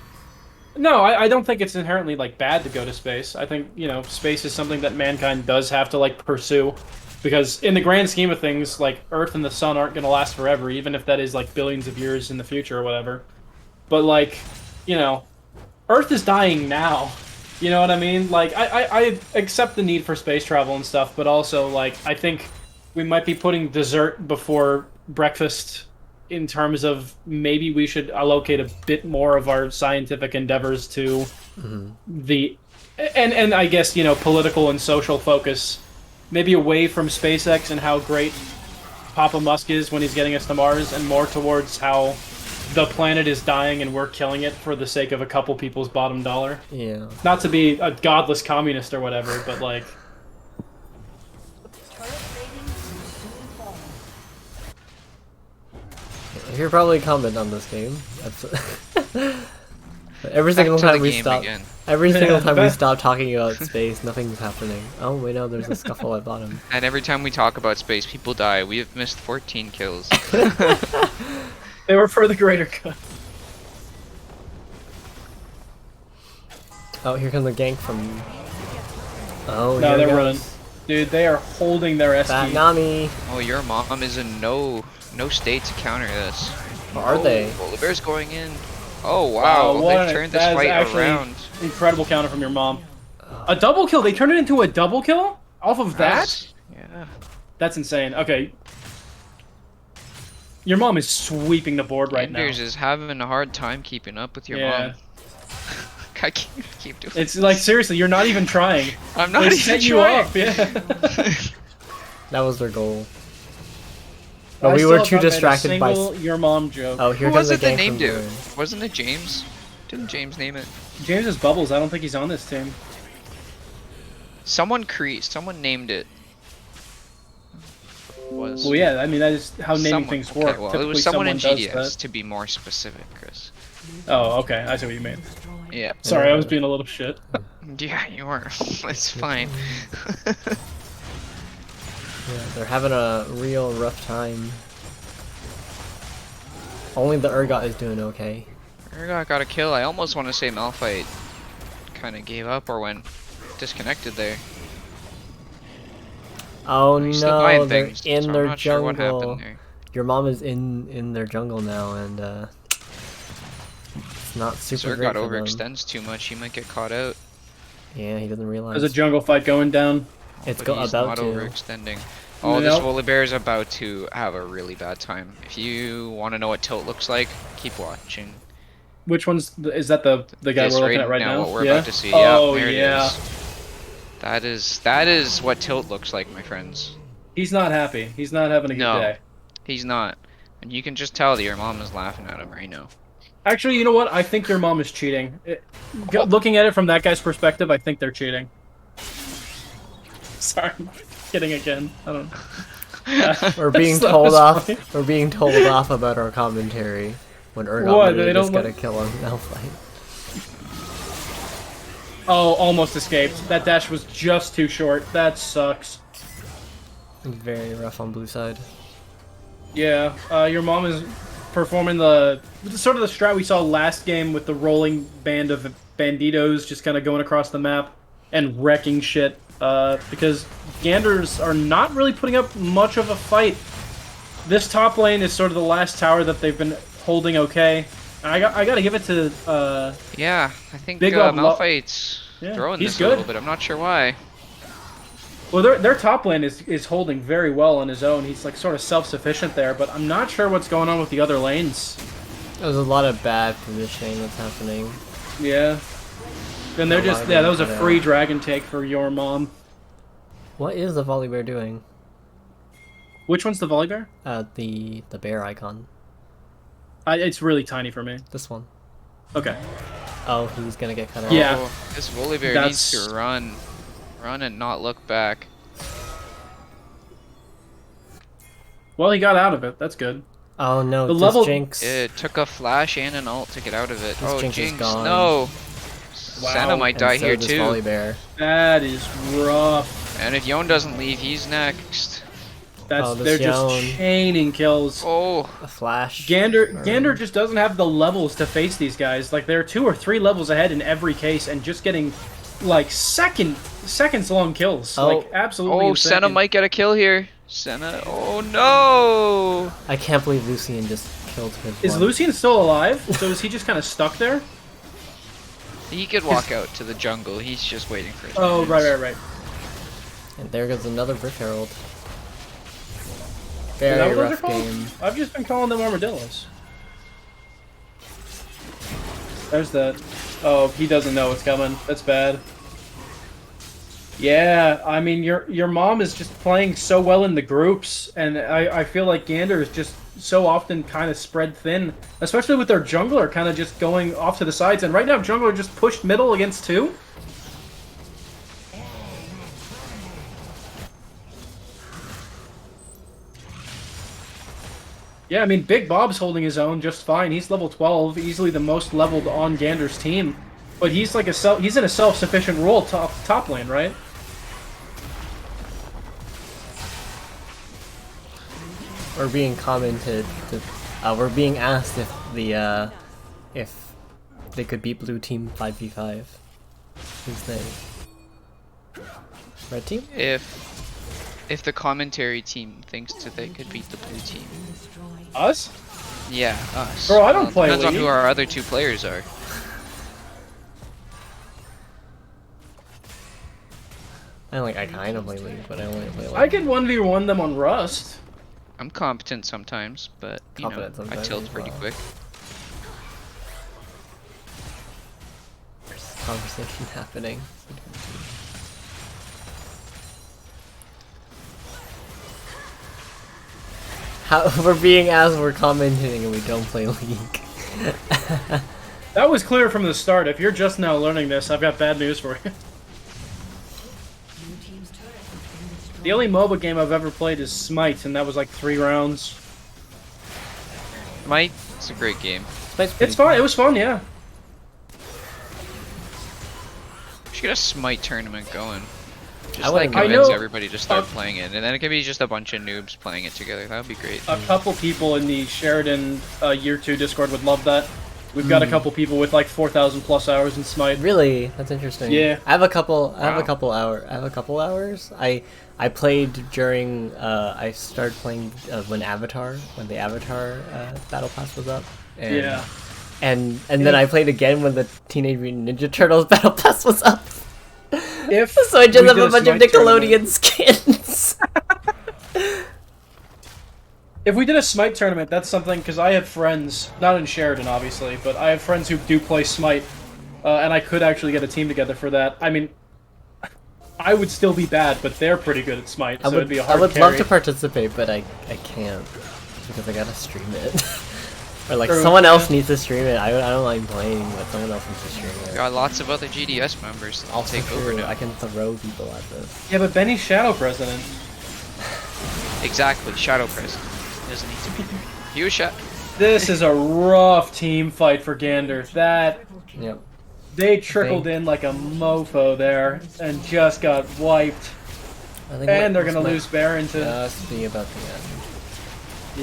No, I don't think it's inherently like bad to go to space. I think, space is something that mankind does have to like pursue, because in the grand scheme of things, like Earth and the sun aren't going to last forever, even if that is like billions of years in the future or whatever. But like, Earth is dying now. You know what I mean? Like, I accept the need for space travel and stuff, but also, like, I think we might be putting dessert before breakfast in terms of maybe we should allocate a bit more of our scientific endeavors to the... And I guess, you know, political and social focus. Maybe away from SpaceX and how great Papa Musk is when he's getting us to Mars, and more towards how the planet is dying and we're killing it for the sake of a couple people's bottom dollar. Yeah. Not to be a godless communist or whatever, but like... You're probably comment on this game. Every single time we stop, every single time we stop talking about space, nothing's happening. Oh wait, no, there's a scuffle at bottom. And every time we talk about space, people die. We have missed 14 kills. They were for the greater good. Oh, here comes the gank from... Oh, No, here they're goes running. Dude, they are holding their Fat SQ. Nami. Oh, your mom is in no state to counter this. Or are they? Well, the bear's going in. Oh wow, they turned this fight around. Incredible counter from your mom. A double kill. They turned it into a double kill off of that. Yeah. That's insane. Okay. Your mom is sweeping the board right now. Ganderers is having a hard time keeping up with your mom. I can't keep doing It's like, seriously, you're not even trying. I'm not They even set you trying. up, yeah. That was their goal. But we were too distracted by... your mom joke. Oh, here Who comes was the it that gank named from it? Blue. Wasn't it James? Didn't James name it? James is Bubbles. I don't think he's on this team. Someone named it. Was Well, yeah, I mean, that is how naming things work. Okay, well, it Typically was someone in does GDS, that. to be more specific, Chris. Oh, okay. I see what you mean. Yeah. Sorry, I was being a little shit. Yeah, you were. It's fine. Yeah, they're having a real rough time. Only the Urgot is doing okay. Urgot got a kill. I almost want to say Malphite kind of gave up or went disconnected there. Oh He's still no, buying they're things, in so I'm their not sure what jungle. happened there. Your mom is in their jungle now, and it's not super great Urgot for them. overextends too much. He might get caught out. Yeah, he doesn't realize. There's a jungle fight going down. It's But he's about not to. overextending. Oh, Nope. this Volibear is about to have a really bad time. If you want to know what tilt looks like, keep watching. Which one's is that? The guy This we're looking at right now? what we're yeah? about to see. Oh yeah, there yeah. it is. That is what tilt looks like, my friends. He's not happy. He's not having a good No. day. He's not. And you can just tell that your mom is laughing at him right now. Actually, you know what? I think your mom is cheating. Looking at it from that guy's perspective, I think they're cheating. Sorry, I'm kidding again. I don't know. We're being That told was off. funny. We're being told off about our commentary when Urgot What, literally they just don't got a kill on Malphite. Oh, almost escaped. That dash was just too short. That sucks. Very rough on blue side. Yeah, your mom is performing the sort of the strat we saw last game with the rolling band of banditos just kind of going across the map and wrecking shit. Because Ganderers are not really putting up much of a fight. This top lane is sort of the last tower that they've been holding okay. And I gotta give it to Yeah, I think Big Up Malphite's Yeah, throwing he's this a little good. bit. I'm not sure why. Well, their top lane is holding very well on his own. He's like sort of self-sufficient there, but I'm not sure what's going on with the other lanes. There's a lot of bad positioning that's happening. Yeah. Then they're A just lot that of was a getting free cut out. dragon take for your mom. What is the Volibear doing? Which one's the Volibear? The bear icon. It's really tiny for me. This one. Okay. Oh, he's gonna get cut out. Yeah. Oh, this Volibear That's- needs to run. Run and not look back. Well, he got out of it. That's good. Oh no, The this level- Jinx. It took a flash and an ult to get out of it. This Oh, Jinx is Jinx, gone. no! Wow. Senna might and die so here does too. Volibear. That is rough. And if Yon doesn't leave, he's next. That's this they're just Yone. chaining kills. Oh, A flash. Gander just doesn't have the levels to face these guys. Like they're 2 or 3 levels ahead in every case, and just getting like seconds long kills. Oh. Like absolutely. oh, insane. Senna might get a kill here. Senna, oh no! I can't believe Lucian just killed his Is one. Lucian still alive? So is he just kind of stuck there? He could walk out to the jungle. He's just waiting for his Oh, minions. right. And there goes another Brick Herald. Is that Very what those are rough called? game. I've just been calling them armadillos. There's that. Oh, he doesn't know what's coming. That's bad. Yeah, I mean, your mom is just playing so well in the groups, and I feel like Gander is just so often kind of spread thin, especially with their jungler kind of just going off to the sides. And right now, jungler just pushed middle against 2. Yeah, I mean, Big Bob's holding his own just fine. He's level 12, easily the most leveled on Gander's team. But he's like he's in a self-sufficient role top lane, right? We're being commented. We're being asked if they could beat blue team 5v5. Who's they? Red team? If the commentary team thinks that they could beat the blue team. Us? Yeah, us. Bro, I don't play Depends on League. who our other 2 players are. I kind of play League, but I only play I like can 1v1 them on Rust. I'm competent sometimes, but you know, Competent I sometimes tilt as pretty well. quick. there's conversation happening. How we're being asked, we're commenting, and we don't play League. That was clear from the start. If you're just now learning this, I've got bad news for you. The only MOBA game I've ever played is Smite, and that was like 3 rounds. Smite, it's a great game. It's fun. It was fun, yeah. We should get a Smite tournament going. Just I like wouldn't convince know- everybody to start playing it, and then it could be just a bunch of noobs playing it together. That would be great. A couple people in the Sheridan Year 2 Discord would love that. We've got a couple people with like 4,000 plus hours in Smite. Really? That's interesting. Yeah. I have a couple. I have Wow. a couple hours. I played during. I started playing when the Avatar battle pass was up. And, Yeah. And then I played again when the Teenage Mutant Ninja Turtles battle pass was up. If So I just we have did a bunch of Smite Nickelodeon tournament- skins. If we did a Smite tournament, that's something, because I have friends, not in Sheridan obviously, but I have friends who do play Smite, and I could actually get a team together for that. I mean, I would still be bad, but they're pretty good at Smite, so it'd be a I hard would carry. love to participate, but I can't because I gotta stream it. Or like True, someone else yeah. needs to stream it. I don't like playing, but someone else needs to stream it. Got lots of other GDS members that will Also take over true, now. I can throw people at this. Yeah, but Benny's Shadow President. Exactly, Shadow President. Doesn't need to be there. You a shot. This is a rough team fight for Gander. That Yep. they trickled in like a mofo there and just got wiped. I think And they're this gonna might lose Baron to. Just be about the end.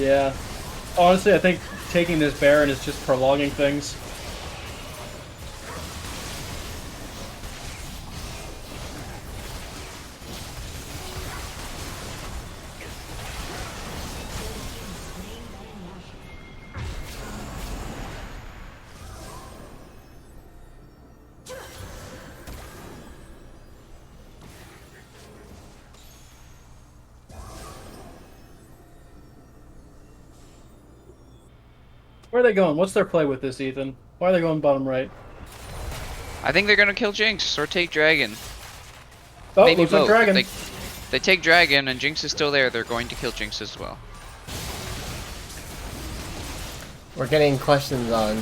Yeah. Honestly, I think taking this Baron is just prolonging things. Where are they going? What's their play with this, Ethan? Why are they going bottom right? I think they're gonna kill Jinx or take Dragon. Oh, Maybe looks like both. Dragon. They take Dragon and Jinx is still there. They're going to kill Jinx as well. We're getting questions on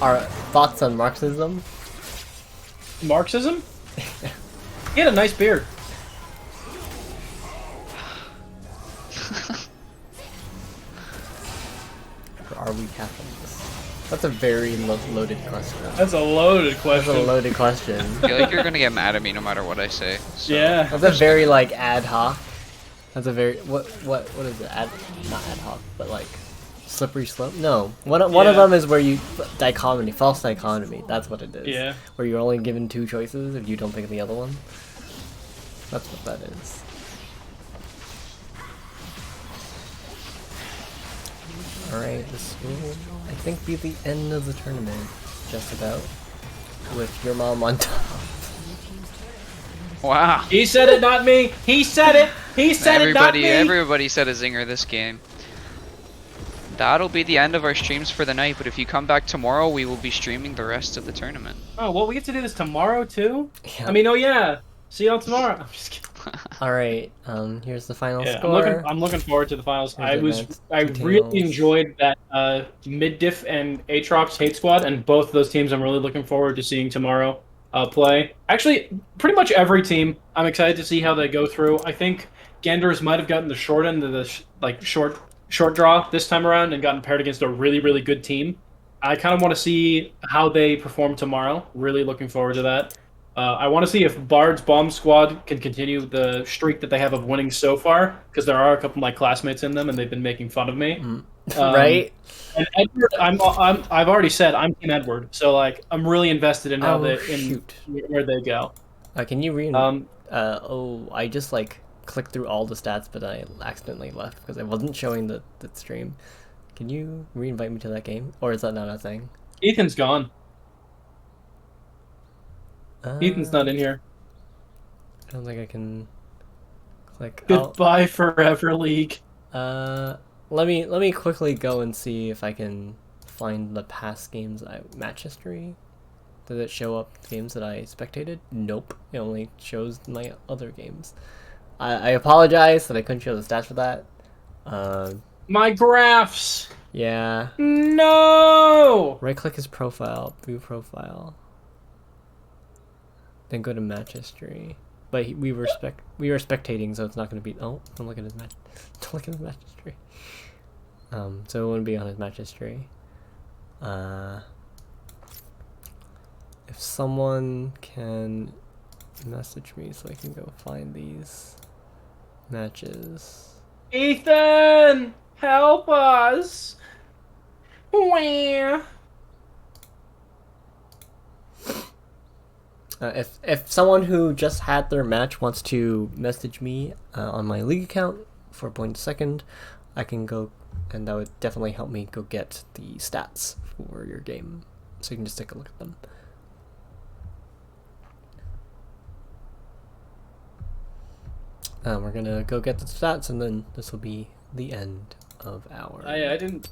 our thoughts on Marxism. Marxism? He had a nice beard. Or are we Catholics? That's a very loaded question. That's a loaded That's question. a loaded question. I feel like you're gonna get mad at me no matter what I say. So. Yeah. That's a very like ad hoc. That's a very what is it? Not ad hoc, but like slippery slope. No, one of Yeah. them is where you dichotomy, false dichotomy. That's what it is. Yeah. Where you're only given 2 choices if you don't pick the other one. That's what that is. Alright, this will, I think, be the end of the tournament. Just about. with your mom on top. Wow. He said it, not me. He said it. He said it, not me. Everybody said a zinger this game. That'll be the end of our streams for the night, but if you come back tomorrow, we will be streaming the rest of the tournament. Oh, well, we get to do this tomorrow too. Yeah. I mean, oh yeah. See you all tomorrow. I'm just kidding. All right. Here's the final Yeah, score. I'm looking forward to the finals. Here's I advanced really details. enjoyed that mid diff and Aatrox hate squad, and both of those teams I'm really looking forward to seeing tomorrow play. Actually, pretty much every team I'm excited to see how they go through. I think Ganderers might have gotten the short end of the short draw this time around and gotten paired against a really good team. I kind of want to see how they perform tomorrow. Really looking forward to that. I want to see if BardsBombSquad can continue the streak that they have of winning so far, because there are a couple of my classmates in them, and they've been making fun of me. Right? And Edward, I've already said I'm Team Edward, so like I'm really invested in how where they go. Can you read? I just like clicked through all the stats, but I accidentally left because I wasn't showing the stream. Can you re-invite me to that game, or is that not a thing? Ethan's gone. Ethan's not in here. I don't think I can click. Goodbye forever, League. Let me quickly go and see if I can find the past games match history. Does it show up games that I spectated? Nope. It only shows my other games. I apologize that I couldn't show the stats for that. My graphs. Yeah. No. Right click his profile, view profile. Then go to match history. But we were spectating, so it's not going to be. Oh, don't look at his match. Don't look at his match history. So it wouldn't be on his match history. If someone can message me so I can go find these matches. Ethan, help us. Wah. If someone who just had their match wants to message me on my league account for a point a second, I can go, and that would definitely help me go get the stats for your game, so you can just take a look at them. We're gonna go get the stats, and then this will be the end of our. I didn't.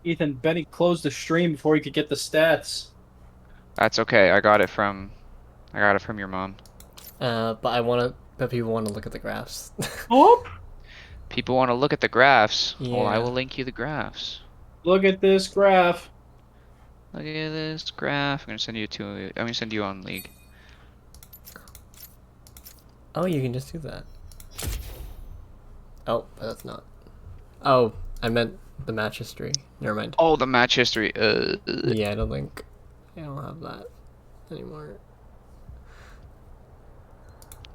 Ethan, Benny closed the stream before he could get the stats. That's okay. I got it from your mom. But people want to look at the graphs. Oh! People want to look at the graphs. Yeah. Well, I will link you the graphs. Look at this graph. Look at this graph. I'm gonna send you on League. Oh, you can just do that. Oh, but that's not. Oh, I meant the match history. Never mind. Oh, the match history. Yeah, I don't have that anymore.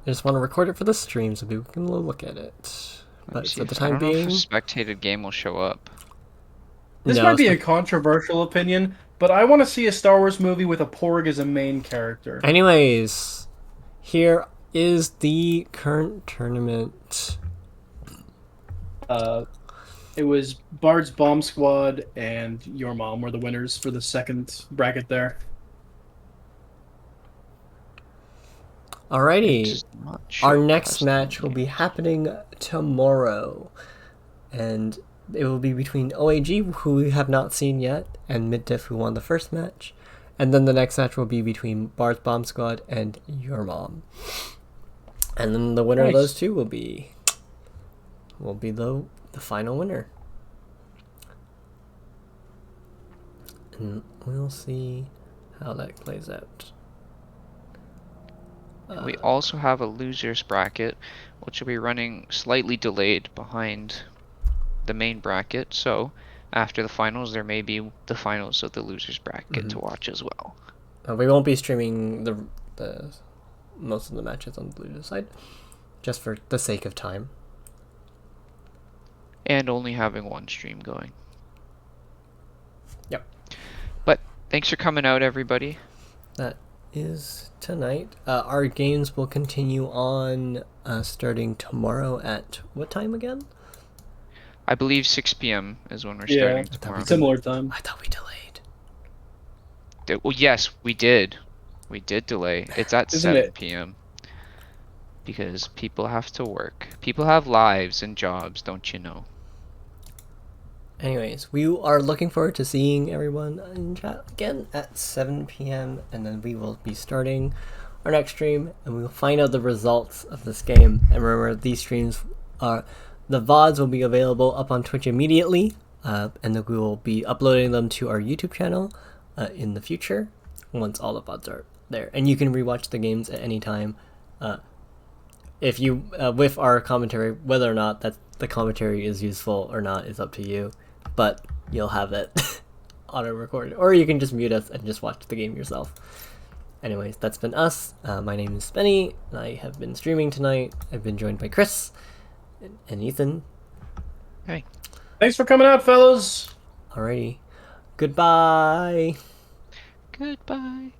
I just want to record it for the stream so people can look at it. But for the time being, I don't know if a spectated game will show up. This might be a controversial opinion, but I want to see a Star Wars movie with a Porg as a main character. Anyways, here is the current tournament. It was BardsBombSquad and Your Mom were the winners for the second bracket there. Alrighty, our next match will be happening tomorrow, and it will be between OAG, who we have not seen yet, and Mid-Diff, who won the first match, and then the next match will be between BardsBombSquad and Your Mom, and then the winner of those two will be the final winner, and we'll see how that plays out. We also have a losers bracket, which will be running slightly delayed behind the main bracket. So after the finals, there may be the finals of the losers bracket to watch as well. We won't be streaming the most of the matches on the losers side, just for the sake of time. And only having one stream going. Yep. But Thanks for coming out, everybody. That is tonight. Our games will continue on starting tomorrow at what time again? I believe 6 p.m. is when we're Yeah, starting tomorrow. similar time. I thought we delayed. Well, yes, we did. We did delay. It's at Isn't 7 it? p.m. Because people have to work. People have lives and jobs, don't you know? Anyways, we are looking forward to seeing everyone in chat again at 7 p.m. and then we will be starting our next stream and we will find out the results of this game. And remember, these streams are the VODs will be available up on Twitch immediately, and then we will be uploading them to our YouTube channel in the future once all the VODs are there. And you can rewatch the games at any time. If you with our commentary, whether or not that the commentary is useful or not is up to you. But you'll have it auto recorded, or you can just mute us and just watch the game yourself. Anyways, that's been us. My name is Benny, and I have been streaming tonight. I've been joined by Chris and Ethan. Hey. Thanks for coming out, fellas. Alrighty, goodbye. Goodbye.